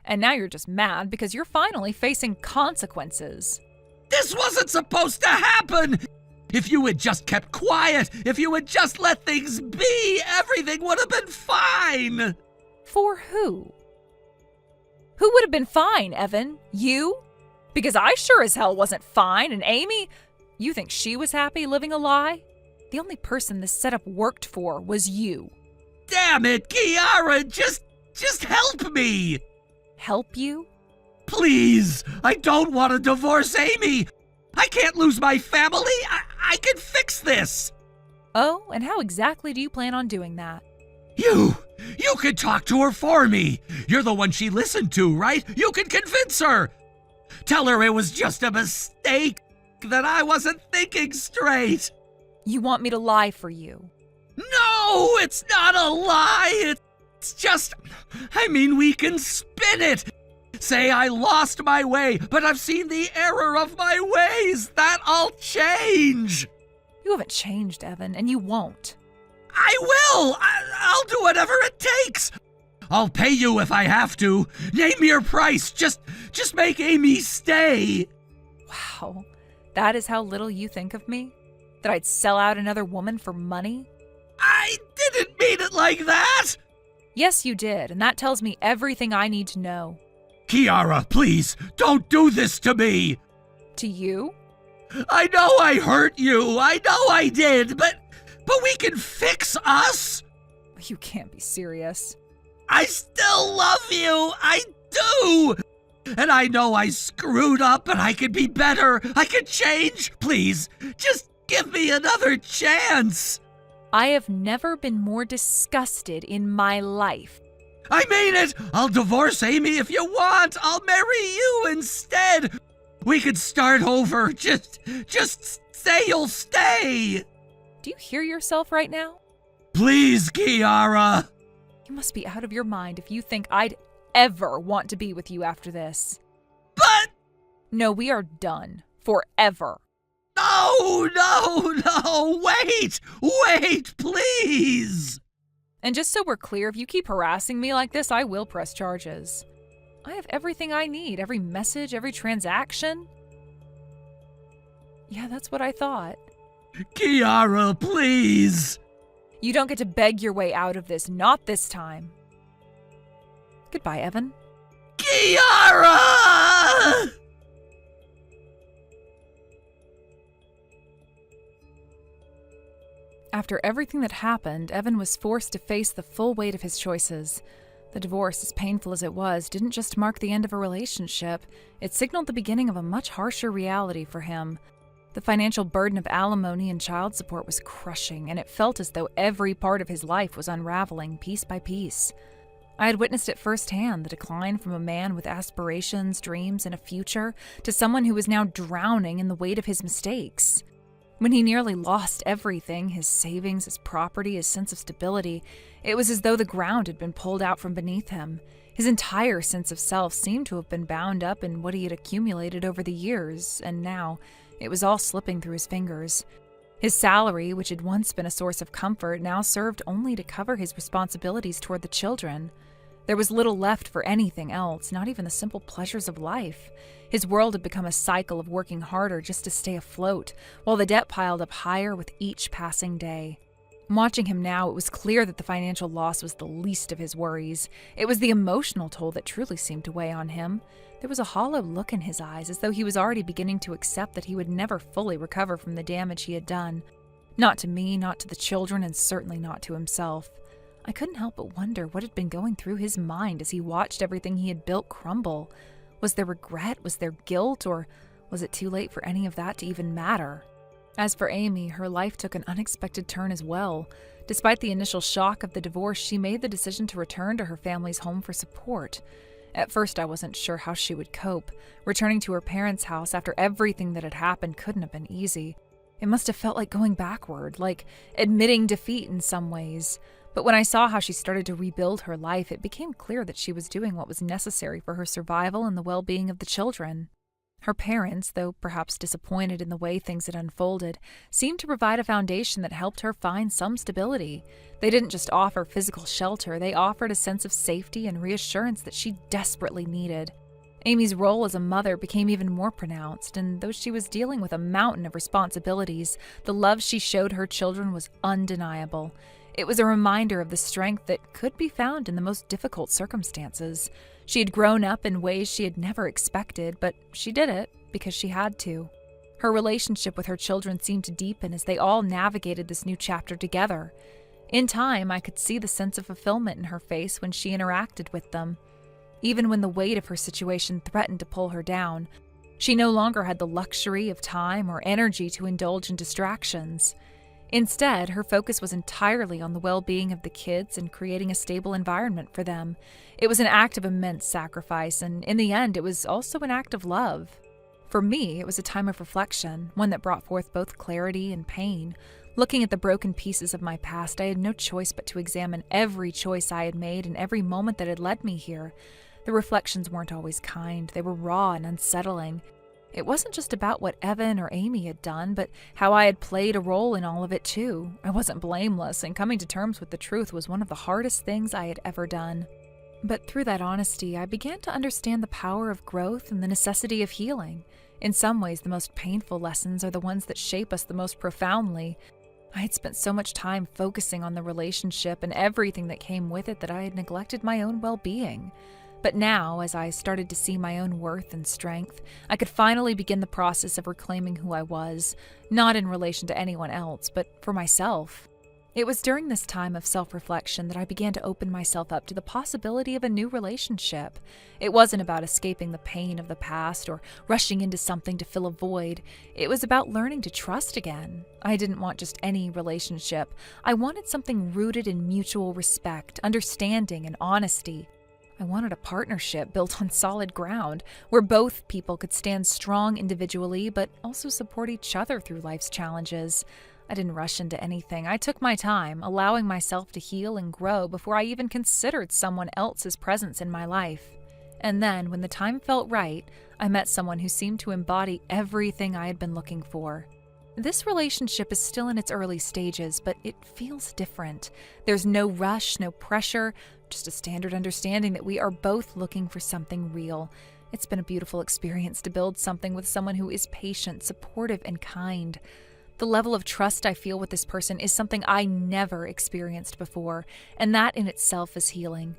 And now you're just mad because you're finally facing consequences. This wasn't supposed to happen! If you had just kept quiet, if you had just let things be, everything would have been fine! For who? Who would have been fine, Evan? You? Because I sure as hell wasn't fine, and Amy? You think she was happy living a lie? The only person this setup worked for was you. Damn it, Kiara, just help me! Help you? Please, I don't want to divorce Amy! I can't lose my family! I can fix this! Oh, and how exactly do you plan on doing that? You can talk to her for me! You're the one she listened to, right? You can convince her! Tell her it was just a mistake, that I wasn't thinking straight! You want me to lie for you? No, it's not a lie! It's just... we can spin it! Say I lost my way, but I've seen the error of my ways! That'll change! You haven't changed, Evan, and you won't. I will! I'll do whatever it takes! I'll pay you if I have to. Name your price. Just make Amy stay. Wow, that is how little you think of me? That I'd sell out another woman for money? I didn't mean it like that! Yes, you did, and that tells me everything I need to know. Kiara, please, don't do this to me! To you? I know I hurt you. I know I did, but we can fix us. You can't be serious. I still love you. I do. And I know I screwed up, but I can be better. I can change. Please, just give me another chance. I have never been more disgusted in my life. I mean it. I'll divorce Amy if you want. I'll marry you instead. We could start over. Just say you'll stay. Do you hear yourself right now? Please, Kiara. You must be out of your mind if you think I'd ever want to be with you after this. But... No, we are done. Forever. No, wait, please. And just so we're clear, if you keep harassing me like this, I will press charges. I have everything I need, every message, every transaction. Yeah, that's what I thought. Kiara, please. You don't get to beg your way out of this, not this time. Goodbye, Evan. Kiara! After everything that happened, Evan was forced to face the full weight of his choices. The divorce, as painful as it was, didn't just mark the end of a relationship. It signaled the beginning of a much harsher reality for him. The financial burden of alimony and child support was crushing, and it felt as though every part of his life was unraveling piece by piece. I had witnessed it firsthand, the decline from a man with aspirations, dreams, and a future to someone who was now drowning in the weight of his mistakes. When he nearly lost everything, his savings, his property, his sense of stability, it was as though the ground had been pulled out from beneath him. His entire sense of self seemed to have been bound up in what he had accumulated over the years, and now it was all slipping through his fingers. His salary, which had once been a source of comfort, now served only to cover his responsibilities toward the children. There was little left for anything else, not even the simple pleasures of life. His world had become a cycle of working harder just to stay afloat, while the debt piled up higher with each passing day. Watching him now, it was clear that the financial loss was the least of his worries. It was the emotional toll that truly seemed to weigh on him. There was a hollow look in his eyes, as though he was already beginning to accept that he would never fully recover from the damage he had done. Not to me, not to the children, and certainly not to himself. I couldn't help but wonder what had been going through his mind as he watched everything he had built crumble. Was there regret? Was there guilt? Or was it too late for any of that to even matter? As for Amy, her life took an unexpected turn as well. Despite the initial shock of the divorce, she made the decision to return to her family's home for support. At first, I wasn't sure how she would cope. Returning to her parents' house after everything that had happened couldn't have been easy. It must have felt like going backward, like admitting defeat in some ways. But when I saw how she started to rebuild her life, it became clear that she was doing what was necessary for her survival and the well-being of the children. Her parents, though perhaps disappointed in the way things had unfolded, seemed to provide a foundation that helped her find some stability. They didn't just offer physical shelter, they offered a sense of safety and reassurance that she desperately needed. Amy's role as a mother became even more pronounced, and though she was dealing with a mountain of responsibilities, the love she showed her children was undeniable. It was a reminder of the strength that could be found in the most difficult circumstances. She had grown up in ways she had never expected, but she did it because she had to. Her relationship with her children seemed to deepen as they all navigated this new chapter together. In time, I could see the sense of fulfillment in her face when she interacted with them. Even when the weight of her situation threatened to pull her down, she no longer had the luxury of time or energy to indulge in distractions. Instead, her focus was entirely on the well-being of the kids and creating a stable environment for them. It was an act of immense sacrifice, and in the end, it was also an act of love. For me, it was a time of reflection, one that brought forth both clarity and pain. Looking at the broken pieces of my past, I had no choice but to examine every choice I had made and every moment that had led me here. The reflections weren't always kind, they were raw and unsettling. It wasn't just about what Evan or Amy had done, but how I had played a role in all of it too. I wasn't blameless, and coming to terms with the truth was one of the hardest things I had ever done. But through that honesty, I began to understand the power of growth and the necessity of healing. In some ways, the most painful lessons are the ones that shape us the most profoundly. I had spent so much time focusing on the relationship and everything that came with it that I had neglected my own well-being. But now, as I started to see my own worth and strength, I could finally begin the process of reclaiming who I was, not in relation to anyone else, but for myself. It was during this time of self-reflection that I began to open myself up to the possibility of a new relationship. It wasn't about escaping the pain of the past or rushing into something to fill a void. It was about learning to trust again. I didn't want just any relationship. I wanted something rooted in mutual respect, understanding, and honesty. I wanted a partnership built on solid ground, where both people could stand strong individually, but also support each other through life's challenges. I didn't rush into anything. I took my time, allowing myself to heal and grow before I even considered someone else's presence in my life. And then, when the time felt right, I met someone who seemed to embody everything I had been looking for. This relationship is still in its early stages, but it feels different. There's no rush, no pressure, just a standard understanding that we are both looking for something real. It's been a beautiful experience to build something with someone who is patient, supportive, and kind. The level of trust I feel with this person is something I never experienced before, and that in itself is healing.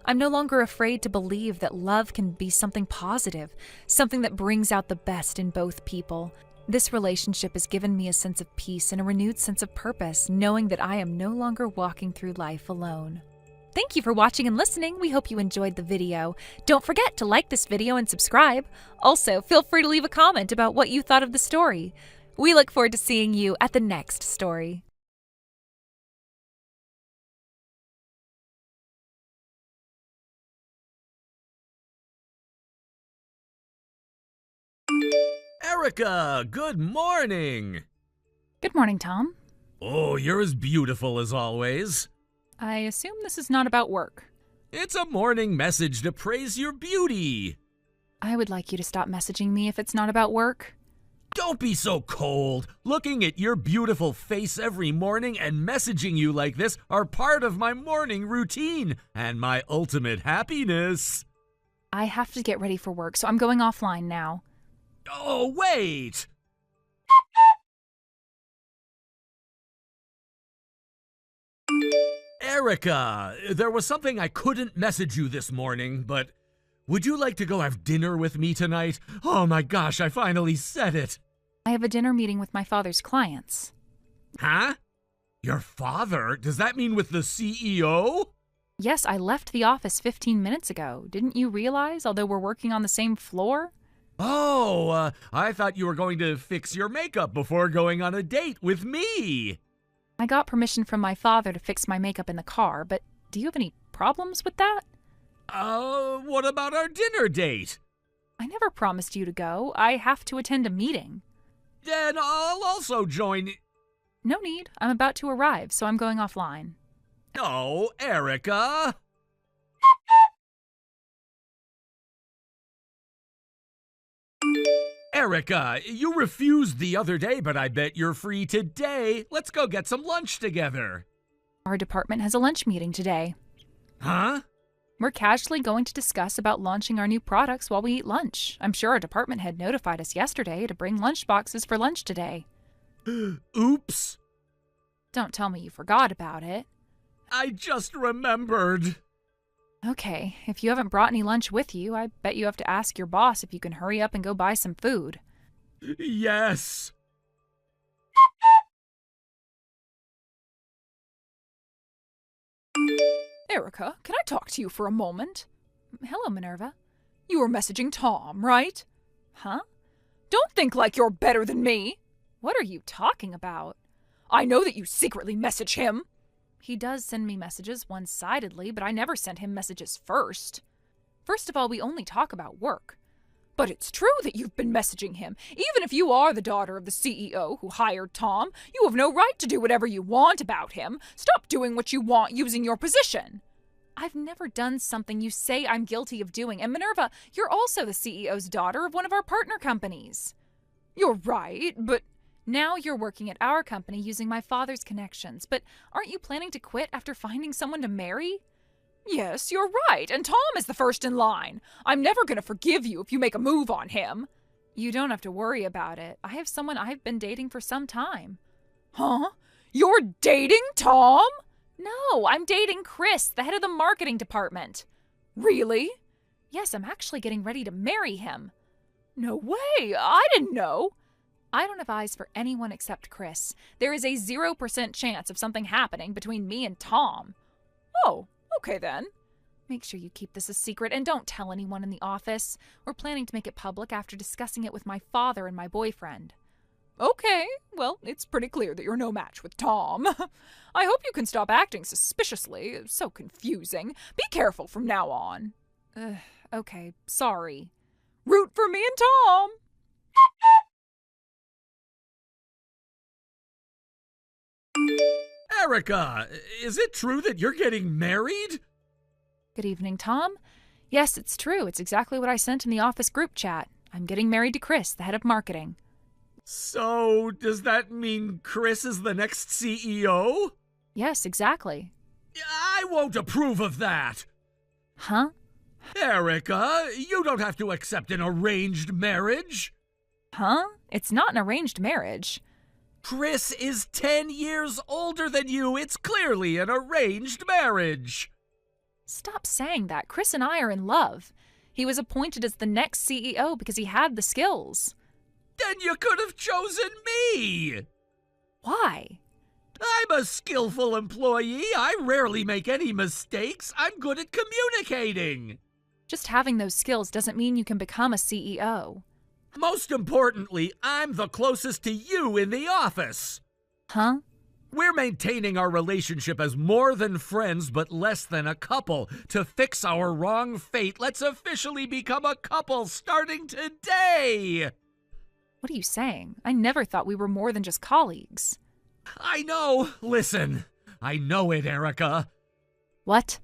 I'm no longer afraid to believe that love can be something positive, something that brings out the best in both people. This relationship has given me a sense of peace and a renewed sense of purpose, knowing that I am no longer walking through life alone. Thank you for watching and listening. We hope you enjoyed the video. Don't forget to like this video and subscribe. Also, feel free to leave a comment about what you thought of the story. We look forward to seeing you at the next story. Erica, good morning! Good morning, Tom. Oh, you're as beautiful as always. I assume this is not about work. It's a morning message to praise your beauty. I would like you to stop messaging me if it's not about work. Don't be so cold. Looking at your beautiful face every morning and messaging you like this are part of my morning routine and my ultimate happiness. I have to get ready for work, so I'm going offline now. Oh, wait! Erica, there was something I couldn't message you this morning, but would you like to go have dinner with me tonight? Oh my gosh, I finally said it. I have a dinner meeting with my father's clients. Huh? Your father? Does that mean with the CEO? Yes, I left the office 15 minutes ago. Didn't you realize, although we're working on the same floor? Oh, I thought you were going to fix your makeup before going on a date with me. I got permission from my father to fix my makeup in the car, but do you have any problems with that? What about our dinner date? I never promised you to go. I have to attend a meeting. Then I'll also join. No need. I'm about to arrive, so I'm going offline. Oh, Erica. Erica, you refused the other day, but I bet you're free today. Let's go get some lunch together. Our department has a lunch meeting today. Huh? We're casually going to discuss about launching our new products while we eat lunch. I'm sure our department head notified us yesterday to bring lunch boxes for lunch today. Oops. Don't tell me you forgot about it. I just remembered. Okay, if you haven't brought any lunch with you, I bet you have to ask your boss if you can hurry up and go buy some food. Yes. Erica, can I talk to you for a moment? Hello, Minerva. You were messaging Tom, right? Huh? Don't think like you're better than me. What are you talking about? I know that you secretly message him. He does send me messages one-sidedly, but I never sent him messages first. First of all, we only talk about work. But it's true that you've been messaging him. Even if you are the daughter of the CEO who hired Tom, you have no right to do whatever you want about him. Stop doing what you want using your position. I've never done something you say I'm guilty of doing. And Minerva, you're also the CEO's daughter of one of our partner companies. You're right, but now you're working at our company using my father's connections. But aren't you planning to quit after finding someone to marry? yes, you're right, and Tom is the first in line. I'm never going to forgive you if you make a move on him. You don't have to worry about it. I have someone I've been dating for some time. Huh? You're dating Tom? No, I'm dating Chris, the head of the marketing department. Really? Yes, I'm actually getting ready to marry him. No way. I didn't know. I don't have eyes for anyone except Chris. There is a 0% chance of something happening between me and Tom. Oh, okay then. Make sure you keep this a secret and don't tell anyone in the office. We're planning to make it public after discussing it with my father and my boyfriend. Okay, well, it's pretty clear that you're no match with Tom. I hope you can stop acting suspiciously. It's so confusing. Be careful from now on. Okay, sorry. Root for me and Tom. Erica, is it true that you're getting married? Good evening, Tom. Yes, it's true. It's exactly what I sent in the office group chat. I'm getting married to Chris, the head of marketing. So, does that mean Chris is the next CEO? Yes, exactly. I won't approve of that. Huh? Erica, you don't have to accept an arranged marriage. Huh? It's not an arranged marriage. Chris is 10 years older than you. It's clearly an arranged marriage. Stop saying that. Chris and I are in love. He was appointed as the next CEO because he had the skills. Then you could have chosen me. Why? I'm a skillful employee. I rarely make any mistakes. I'm good at communicating. Just having those skills doesn't mean you can become a CEO. Most importantly, I'm the closest to you in the office. Huh? We're maintaining our relationship as more than friends but less than a couple. To fix our wrong fate, let's officially become a couple starting today. What are you saying? I never thought we were more than just colleagues. I know. Listen, I know it, Erica. What?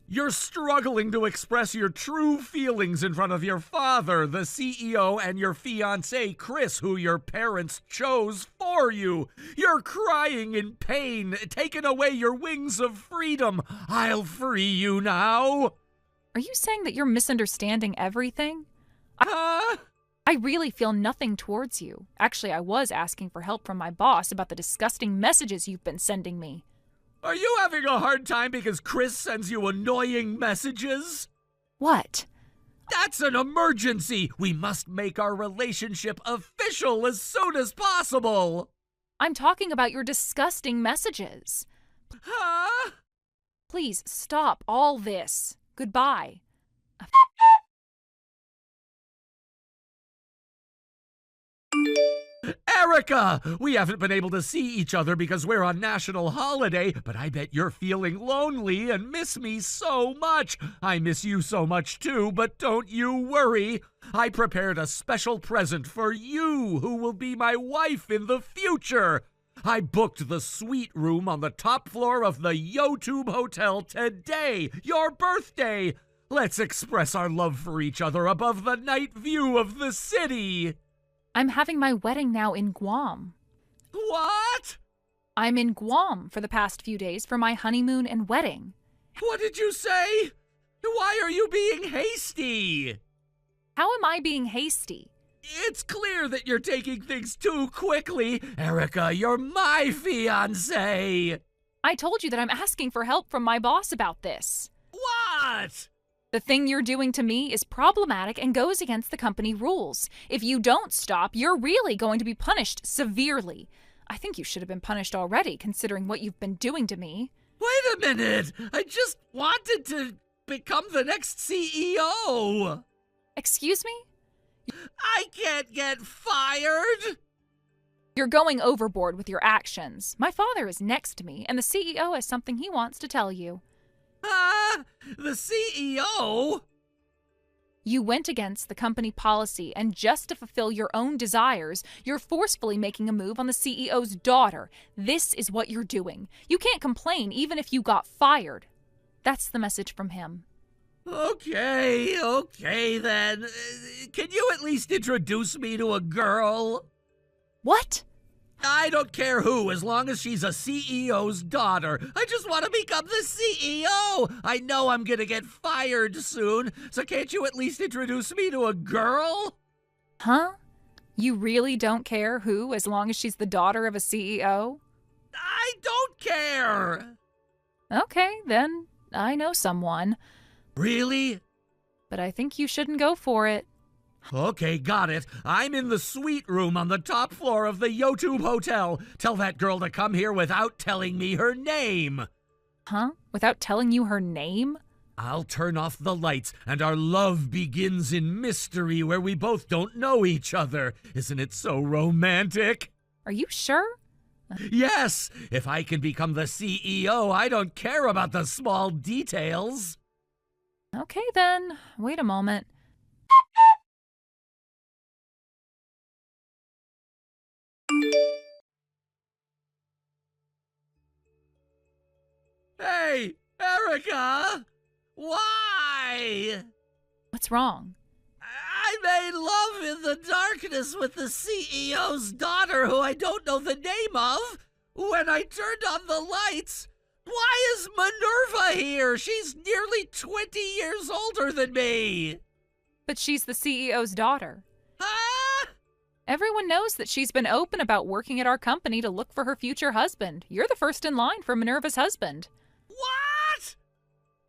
You're struggling to express your true feelings in front of your father, the CEO, and your fiancé, Chris, who your parents chose for you. You're crying in pain, taking away your wings of freedom. I'll free you now. Are you saying that you're misunderstanding everything? Huh? I really feel nothing towards you. Actually, I was asking for help from my boss about the disgusting messages you've been sending me. Are you having a hard time because Chris sends you annoying messages? What? That's an emergency! We must make our relationship official as soon as possible! I'm talking about your disgusting messages. Huh? Please stop all this. Goodbye. Erica! We haven't been able to see each other because we're on national holiday, but I bet you're feeling lonely and miss me so much. I miss you so much too, but don't you worry. I prepared a special present for you, who will be my wife in the future. I booked the suite room on the top floor of the YouTube Hotel today, your birthday. Let's express our love for each other above the night view of the city. I'm having my wedding now in Guam. What? I'm in Guam for the past few days for my honeymoon and wedding. What did you say? Why are you being hasty? How am I being hasty? It's clear that you're taking things too quickly. Erica, you're my fiancé. I told you that I'm asking for help from my boss about this. What? The thing you're doing to me is problematic and goes against the company rules. If you don't stop, you're really going to be punished severely. I think you should have been punished already, considering what you've been doing to me. Wait a minute. I just wanted to become the next CEO. Excuse me? I can't get fired. You're going overboard with your actions. My father is next to me, and the CEO has something he wants to tell you. The CEO? You went against the company policy, and just to fulfill your own desires, you're forcefully making a move on the CEO's daughter. This is what you're doing. You can't complain even if you got fired. That's the message from him. Okay then. Can you at least introduce me to a girl? What? I don't care who, as long as she's a CEO's daughter. I just want to become the CEO. I know I'm gonna get fired soon, so can't you at least introduce me to a girl? Huh? You really don't care who, as long as she's the daughter of a CEO? I don't care. Okay, then I know someone. Really? But I think you shouldn't go for it. Okay, got it. I'm in the suite room on the top floor of the YouTube Hotel. Tell that girl to come here without telling me her name. Huh? Without telling you her name? I'll turn off the lights, and our love begins in mystery where we both don't know each other. Isn't it so romantic? Are you sure? Yes! If I can become the CEO, I don't care about the small details. Okay, then. Wait a moment. Hey, Erica! Why? What's wrong? I made love in the darkness with the CEO's daughter, who I don't know the name of. When I turned on the lights, why is Minerva here? She's nearly 20 years older than me. But she's the CEO's daughter. Huh? Everyone knows that she's been open about working at our company to look for her future husband. You're the first in line for Minerva's husband. What?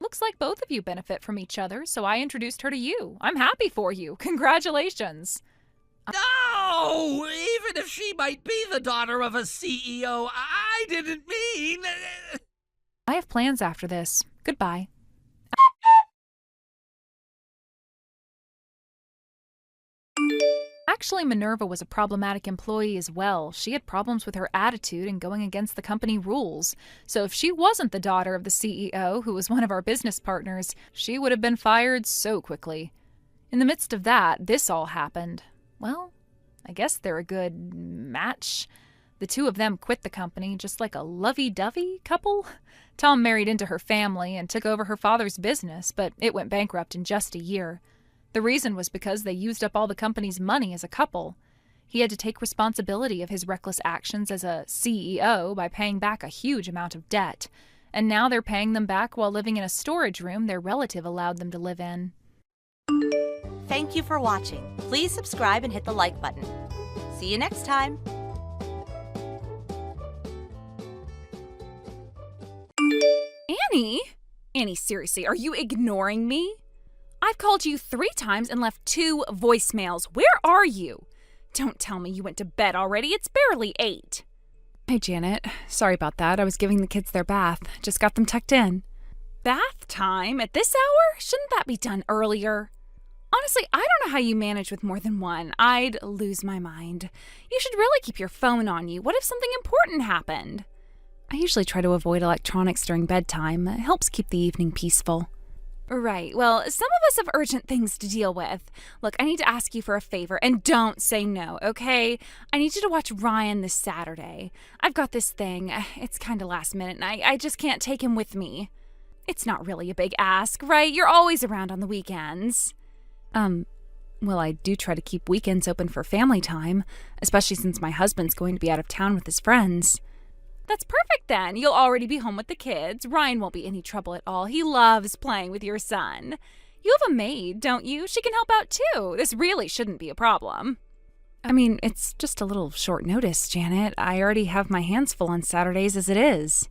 Looks like both of you benefit from each other, so I introduced her to you. I'm happy for you. Congratulations. No! Even if she might be the daughter of a CEO, I didn't mean... I have plans after this. Goodbye. Actually, Minerva was a problematic employee as well. She had problems with her attitude and going against the company rules. So if she wasn't the daughter of the CEO, who was one of our business partners, she would have been fired so quickly. In the midst of that, this all happened. Well, I guess they're a good match. The two of them quit the company just like a lovey-dovey couple. Tom married into her family and took over her father's business, but it went bankrupt in just a year. The reason was because they used up all the company's money as a couple. He had to take responsibility of his reckless actions as a CEO by paying back a huge amount of debt. And now they're paying them back while living in a storage room their relative allowed them to live in. Thank you for watching. Please subscribe and hit the like button. See you next time. Annie, seriously, are you ignoring me? I've called you 3 times and left 2 voicemails. Where are you? Don't tell me you went to bed already. It's barely 8. Hey, Janet. Sorry about that. I was giving the kids their bath. Just got them tucked in. Bath time? At this hour? Shouldn't that be done earlier? Honestly, I don't know how you manage with more than one. I'd lose my mind. You should really keep your phone on you. What if something important happened? I usually try to avoid electronics during bedtime. It helps keep the evening peaceful. Right. Well, some of us have urgent things to deal with. Look, I need to ask you for a favor, and don't say no, okay? I need you to watch Ryan this Saturday. I've got this thing. It's kind of last minute, and I just can't take him with me. It's not really a big ask, right? You're always around on the weekends. Well, I do try to keep weekends open for family time, especially since my husband's going to be out of town with his friends. That's perfect then. You'll already be home with the kids. Ryan won't be any trouble at all. He loves playing with your son. You have a maid, don't you? She can help out too. This really shouldn't be a problem. I mean, it's just a little short notice, Janet. I already have my hands full on Saturdays as it is.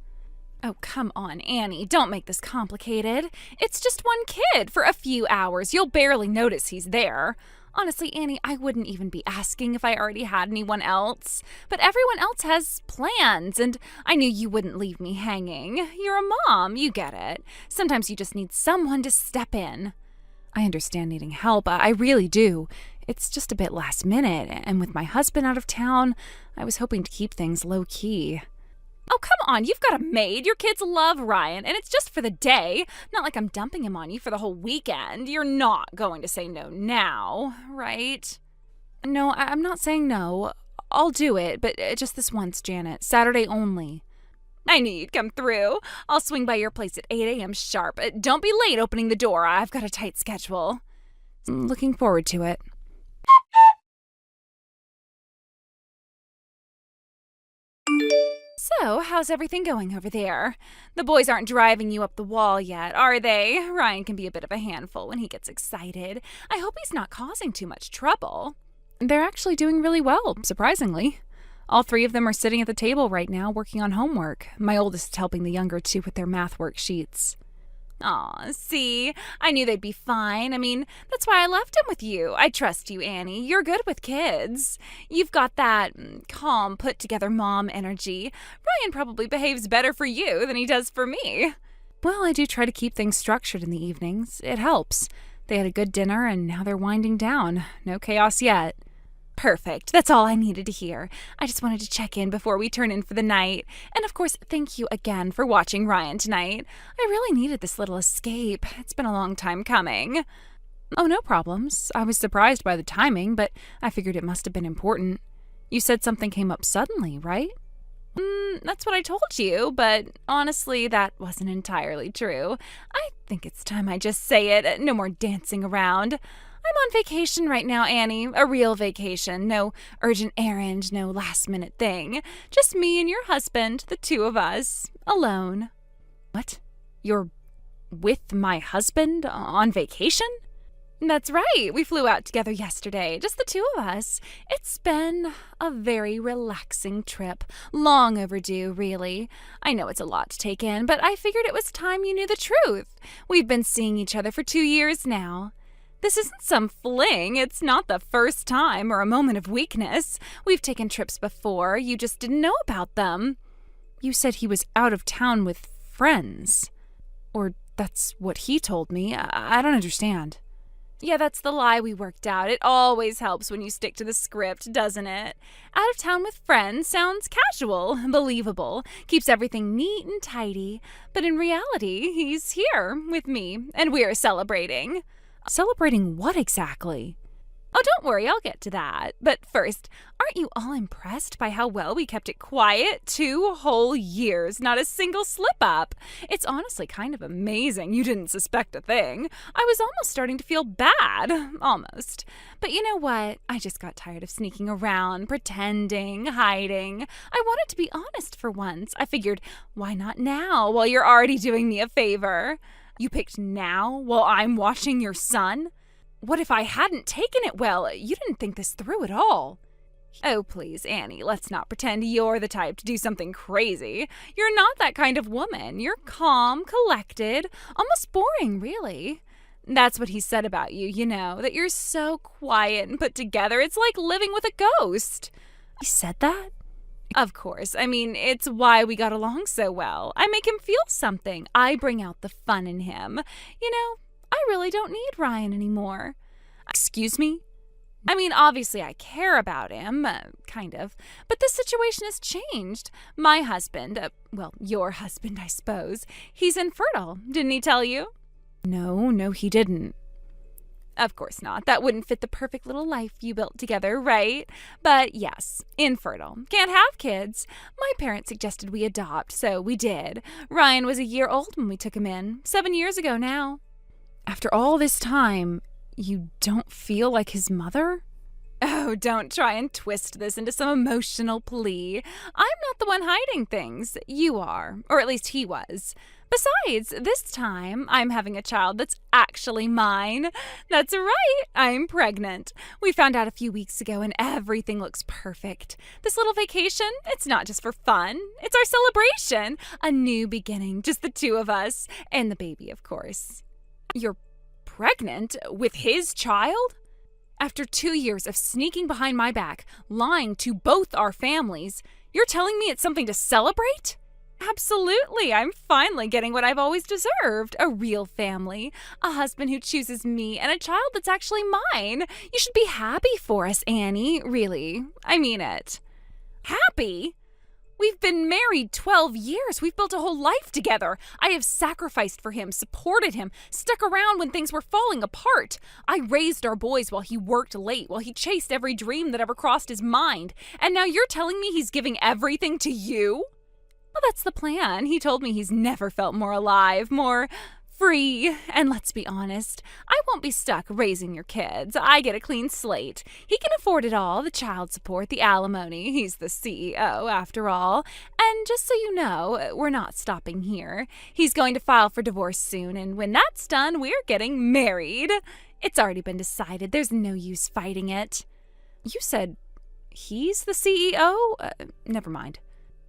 Oh, come on, Annie. Don't make this complicated. It's just one kid for a few hours. You'll barely notice he's there. Honestly, Annie, I wouldn't even be asking if I already had anyone else. But everyone else has plans, and I knew you wouldn't leave me hanging. You're a mom, you get it. Sometimes you just need someone to step in. I understand needing help, I really do. It's just a bit last minute, and with my husband out of town, I was hoping to keep things low-key. Oh, come on, you've got a maid. Your kids love Ryan, and it's just for the day. Not like I'm dumping him on you for the whole weekend. You're not going to say no now, right? No, I'm not saying no. I'll do it, but just this once, Janet. Saturday only. I knew you'd come through. I'll swing by your place at 8 a.m. sharp. Don't be late opening the door. I've got a tight schedule. Looking forward to it. So, how's everything going over there? The boys aren't driving you up the wall yet, are they? Ryan can be a bit of a handful when he gets excited. I hope he's not causing too much trouble. They're actually doing really well, surprisingly. All three of them are sitting at the table right now working on homework. My oldest is helping the younger two with their math worksheets. Aw, see? I knew they'd be fine. I mean, that's why I left him with you. I trust you, Annie. You're good with kids. You've got that calm, put-together mom energy. Ryan probably behaves better for you than he does for me. Well, I do try to keep things structured in the evenings. It helps. They had a good dinner, and now they're winding down. No chaos yet. Perfect. That's all I needed to hear. I just wanted to check in before we turn in for the night. And of course, thank you again for watching Ryan tonight. I really needed this little escape. It's been a long time coming. Oh, no problems. I was surprised by the timing, but I figured it must have been important. You said something came up suddenly, right? That's what I told you, but honestly, that wasn't entirely true. I think it's time I just say it. No more dancing around. I'm on vacation right now, Annie. A real vacation. No urgent errand, no last-minute thing. Just me and your husband, the two of us. Alone. What? You're with my husband on vacation? That's right. We flew out together yesterday, just the two of us. It's been a very relaxing trip. Long overdue, really. I know it's a lot to take in, but I figured it was time you knew the truth. We've been seeing each other for 2 years now. This isn't some fling. It's not the first time or a moment of weakness. We've taken trips before. You just didn't know about them. You said he was out of town with friends. Or that's what he told me. I don't understand. Yeah, that's the lie we worked out. It always helps when you stick to the script, doesn't it? Out of town with friends sounds casual, believable, keeps everything neat and tidy. But in reality, he's here with me, and we're celebrating. Celebrating what exactly? Oh, don't worry, I'll get to that. But first, aren't you all impressed by how well we kept it quiet? 2 whole years, not a single slip-up. It's honestly kind of amazing you didn't suspect a thing. I was almost starting to feel bad. Almost. But you know what? I just got tired of sneaking around, pretending, hiding. I wanted to be honest for once. I figured, why not now, while you're already doing me a favor? You picked now, while I'm watching your son? What if I hadn't taken it well? You didn't think this through at all. Oh, please, Annie, let's not pretend you're the type to do something crazy. You're not that kind of woman. You're calm, collected, almost boring, really. That's what he said about you, you know, that you're so quiet and put together. It's like living with a ghost. He said that? Of course. I mean, it's why we got along so well. I make him feel something. I bring out the fun in him. You know, I really don't need Ryan anymore. Excuse me? I mean, obviously I care about him, kind of, but this situation has changed. My husband, your husband, I suppose, he's infertile. Didn't he tell you? No, he didn't. Of course not. That wouldn't fit the perfect little life you built together, right? But yes, infertile. Can't have kids. My parents suggested we adopt, so we did. Ryan was a year old when we took him in. 7 years ago now. After all this time, you don't feel like his mother? Oh, don't try and twist this into some emotional plea. I'm not the one hiding things. You are. Or at least he was. Besides, this time, I'm having a child that's actually mine. That's right, I'm pregnant. We found out a few weeks ago and everything looks perfect. This little vacation, it's not just for fun. It's our celebration. A new beginning, just the two of us. And the baby, of course. You're pregnant with his child? After 2 years of sneaking behind my back, lying to both our families, you're telling me it's something to celebrate? Absolutely. I'm finally getting what I've always deserved. A real family. A husband who chooses me and a child that's actually mine. You should be happy for us, Annie. Really. I mean it. Happy? We've been married 12 years. We've built a whole life together. I have sacrificed for him, supported him, stuck around when things were falling apart. I raised our boys while he worked late, while he chased every dream that ever crossed his mind. And now you're telling me he's giving everything to you? Well, that's the plan. He told me he's never felt more alive, more free. And let's be honest, I won't be stuck raising your kids. I get a clean slate. He can afford it all, the child support, the alimony. He's the CEO, after all. And just so you know, we're not stopping here. He's going to file for divorce soon, and when that's done, we're getting married. It's already been decided. There's no use fighting it. You said he's the CEO? Never mind.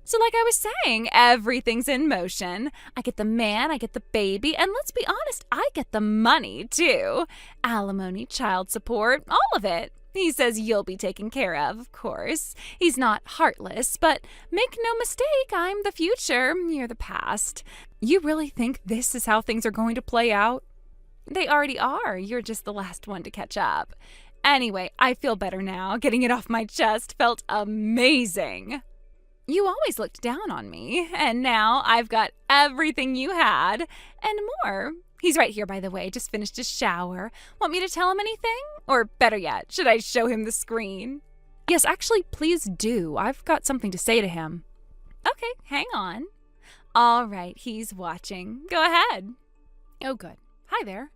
So like I was saying, everything's in motion. I get the man, I get the baby, and let's be honest, I get the money too. Alimony, child support, all of it. He says you'll be taken care of course. He's not heartless, but make no mistake, I'm the future, you're the past. You really think this is how things are going to play out? They already are. You're just the last one to catch up. Anyway, I feel better now. Getting it off my chest felt amazing. You always looked down on me, and now I've got everything you had, and more. He's right here, by the way, just finished his shower. Want me to tell him anything? Or better yet, should I show him the screen? Yes, actually, please do. I've got something to say to him. Okay, hang on. All right, he's watching. Go ahead. Oh, good. Hi there.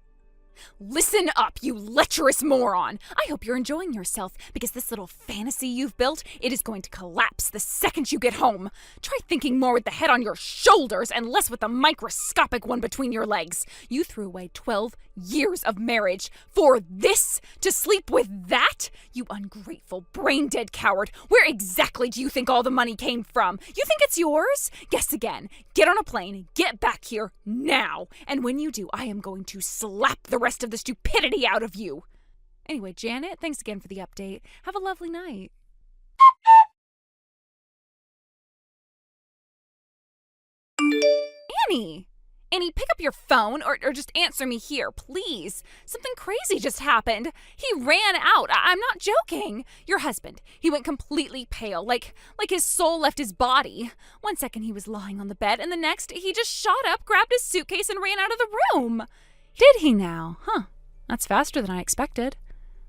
Listen up, you lecherous moron! I hope you're enjoying yourself, because this little fantasy you've built, it is going to collapse the second you get home. Try thinking more with the head on your shoulders and less with the microscopic one between your legs. You threw away 12 years of marriage for this? To sleep with that? You ungrateful, brain-dead coward. Where exactly do you think all the money came from? You think it's yours? Guess again. Get on a plane, get back here now. And when you do, I am going to slap the rest of the stupidity out of you. Anyway, Janet, thanks again for the update. Have a lovely night. Annie, pick up your phone or just answer me here, please. Something crazy just happened. He ran out. I'm not joking. Your husband, he went completely pale, like his soul left his body. 1 second he was lying on the bed, and the next he just shot up, grabbed his suitcase, and ran out of the room. Did he now? Huh. That's faster than I expected.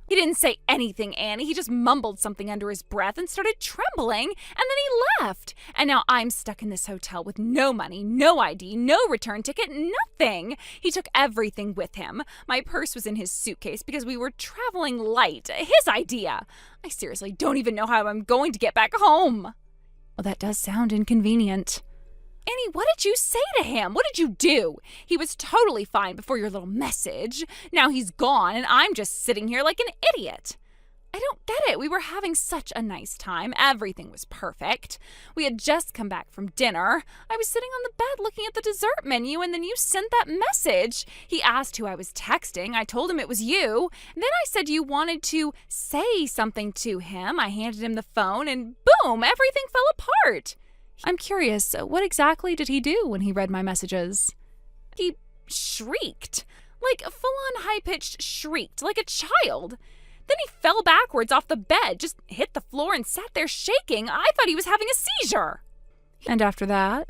He didn't say anything, Annie. He just mumbled something under his breath and started trembling, and then he left. And now I'm stuck in this hotel with no money, no ID, no return ticket, nothing. He took everything with him. My purse was in his suitcase because we were traveling light. His idea. I seriously don't even know how I'm going to get back home. Well, that does sound inconvenient. Annie, what did you say to him? What did you do? He was totally fine before your little message. Now he's gone, and I'm just sitting here like an idiot. I don't get it. We were having such a nice time. Everything was perfect. We had just come back from dinner. I was sitting on the bed looking at the dessert menu, and then you sent that message. He asked who I was texting. I told him it was you. And then I said you wanted to say something to him. I handed him the phone, and boom, everything fell apart. I'm curious, what exactly did he do when he read my messages? He shrieked. Like, full-on high-pitched shrieked, like a child. Then he fell backwards off the bed, just hit the floor and sat there shaking. I thought he was having a seizure. And after that?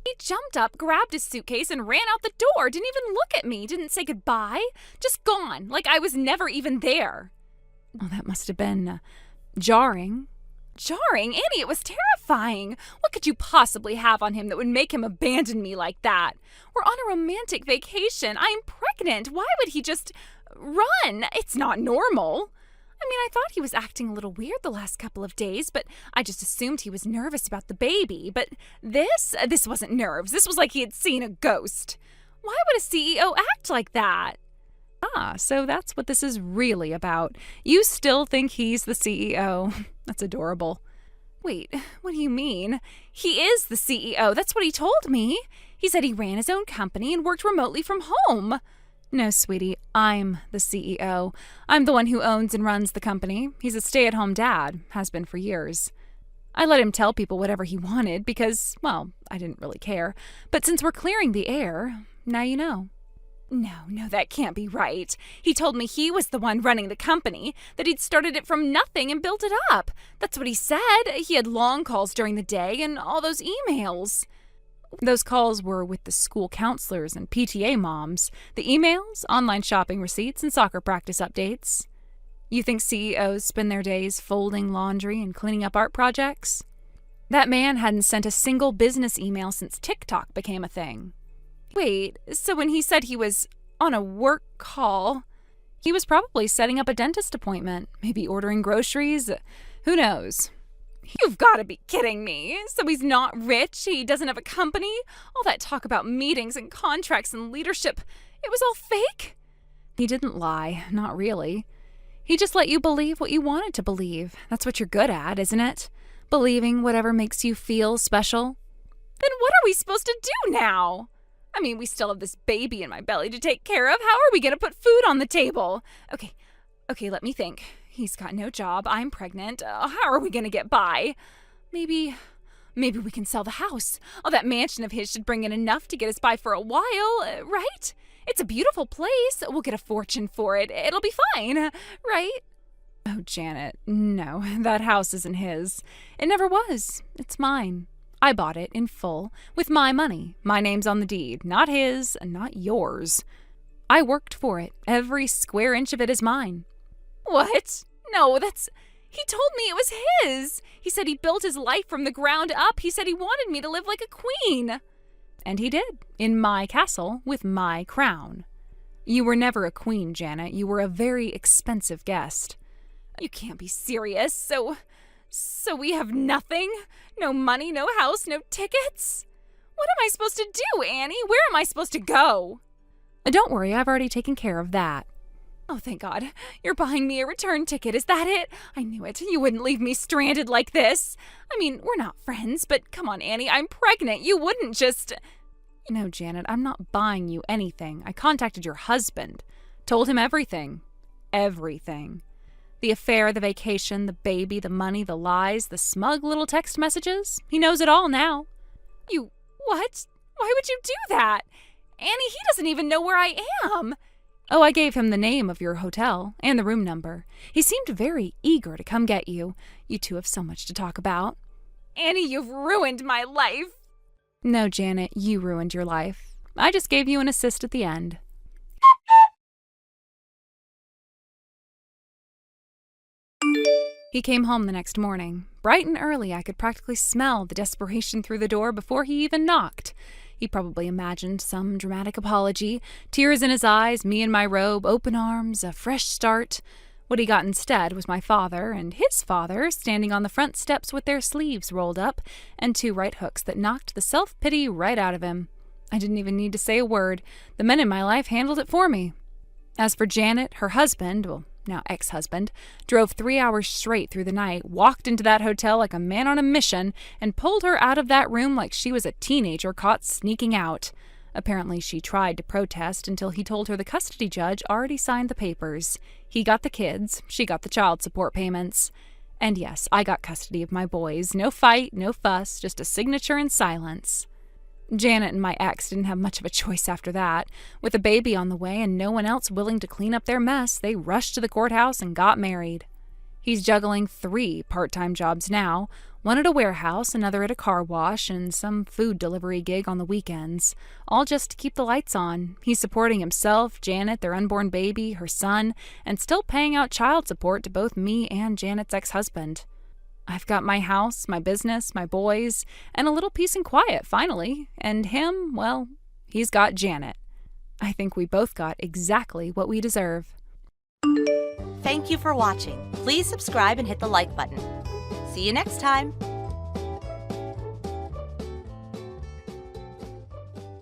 He jumped up, grabbed his suitcase, and ran out the door. Didn't even look at me, didn't say goodbye. Just gone, like I was never even there. Oh, that must have been jarring. Jarring? Annie, it was terrifying. What could you possibly have on him that would make him abandon me like that? We're on a romantic vacation. I'm pregnant. Why would he just run? It's not normal. I mean, I thought he was acting a little weird the last couple of days, but I just assumed he was nervous about the baby. But this wasn't nerves. This was like he had seen a ghost. Why would a CEO act like that? Ah, so that's what this is really about. You still think he's the CEO. That's adorable. Wait, what do you mean? He is the CEO. That's what he told me. He said he ran his own company and worked remotely from home. No, sweetie, I'm the CEO. I'm the one who owns and runs the company. He's a stay-at-home dad, has been for years. I let him tell people whatever he wanted because, well, I didn't really care. But since we're clearing the air, now you know. No, that can't be right. He told me he was the one running the company, that he'd started it from nothing and built it up. That's what he said. He had long calls during the day and all those emails. Those calls were with the school counselors and PTA moms. The emails, online shopping receipts, and soccer practice updates. You think CEOs spend their days folding laundry and cleaning up art projects? That man hadn't sent a single business email since TikTok became a thing. Wait, so when he said he was on a work call, he was probably setting up a dentist appointment, maybe ordering groceries. Who knows? You've got to be kidding me. So he's not rich? He doesn't have a company? All that talk about meetings and contracts and leadership, it was all fake? He didn't lie, not really. He just let you believe what you wanted to believe. That's what you're good at, isn't it? Believing whatever makes you feel special. Then what are we supposed to do now? I mean, we still have this baby in my belly to take care of. How are we going to put food on the table? Okay, let me think. He's got no job. I'm pregnant. How are we going to get by? Maybe we can sell the house. Oh, that mansion of his should bring in enough to get us by for a while, right? It's a beautiful place. We'll get a fortune for it. It'll be fine, right? Oh, Janet, no, that house isn't his. It never was. It's mine. I bought it in full, with my money. My name's on the deed, not his, not yours. I worked for it. Every square inch of it is mine. What? No, he told me it was his. He said he built his life from the ground up. He said he wanted me to live like a queen. And he did, in my castle, with my crown. You were never a queen, Janet. You were a very expensive guest. You can't be serious. So we have nothing? No money, no house, no tickets? What am I supposed to do, Annie? Where am I supposed to go? Don't worry, I've already taken care of that. Oh, thank God. You're buying me a return ticket, is that it? I knew it. You wouldn't leave me stranded like this. I mean, we're not friends, but come on, Annie, I'm pregnant. You wouldn't just... No, Janet, I'm not buying you anything. I contacted your husband. Told him everything. Everything. The affair, the vacation, the baby, the money, the lies, the smug little text messages. He knows it all now. You... what? Why would you do that? Annie, he doesn't even know where I am. Oh, I gave him the name of your hotel and the room number. He seemed very eager to come get you. You two have so much to talk about. Annie, you've ruined my life. No, Janet, you ruined your life. I just gave you an assist at the end. He came home the next morning. Bright and early, I could practically smell the desperation through the door before he even knocked. He probably imagined some dramatic apology, tears in his eyes, me in my robe, open arms, a fresh start. What he got instead was my father and his father standing on the front steps with their sleeves rolled up and 2 right hooks that knocked the self-pity right out of him. I didn't even need to say a word. The men in my life handled it for me. As for Janet, her husband, well, now ex-husband, drove 3 hours straight through the night, walked into that hotel like a man on a mission, and pulled her out of that room like she was a teenager caught sneaking out. Apparently she tried to protest until he told her the custody judge already signed the papers. He got the kids, she got the child support payments. And yes, I got custody of my boys. No fight, no fuss, just a signature and silence. Janet and my ex didn't have much of a choice after that. With a baby on the way and no one else willing to clean up their mess, they rushed to the courthouse and got married. He's juggling 3 part-time jobs now, one at a warehouse, another at a car wash, and some food delivery gig on the weekends, all just to keep the lights on. He's supporting himself, Janet, their unborn baby, her son, and still paying out child support to both me and Janet's ex-husband. I've got my house, my business, my boys, and a little peace and quiet, finally. And him, well, he's got Janet. I think we both got exactly what we deserve. Thank you for watching. Please subscribe and hit the like button. See you next time.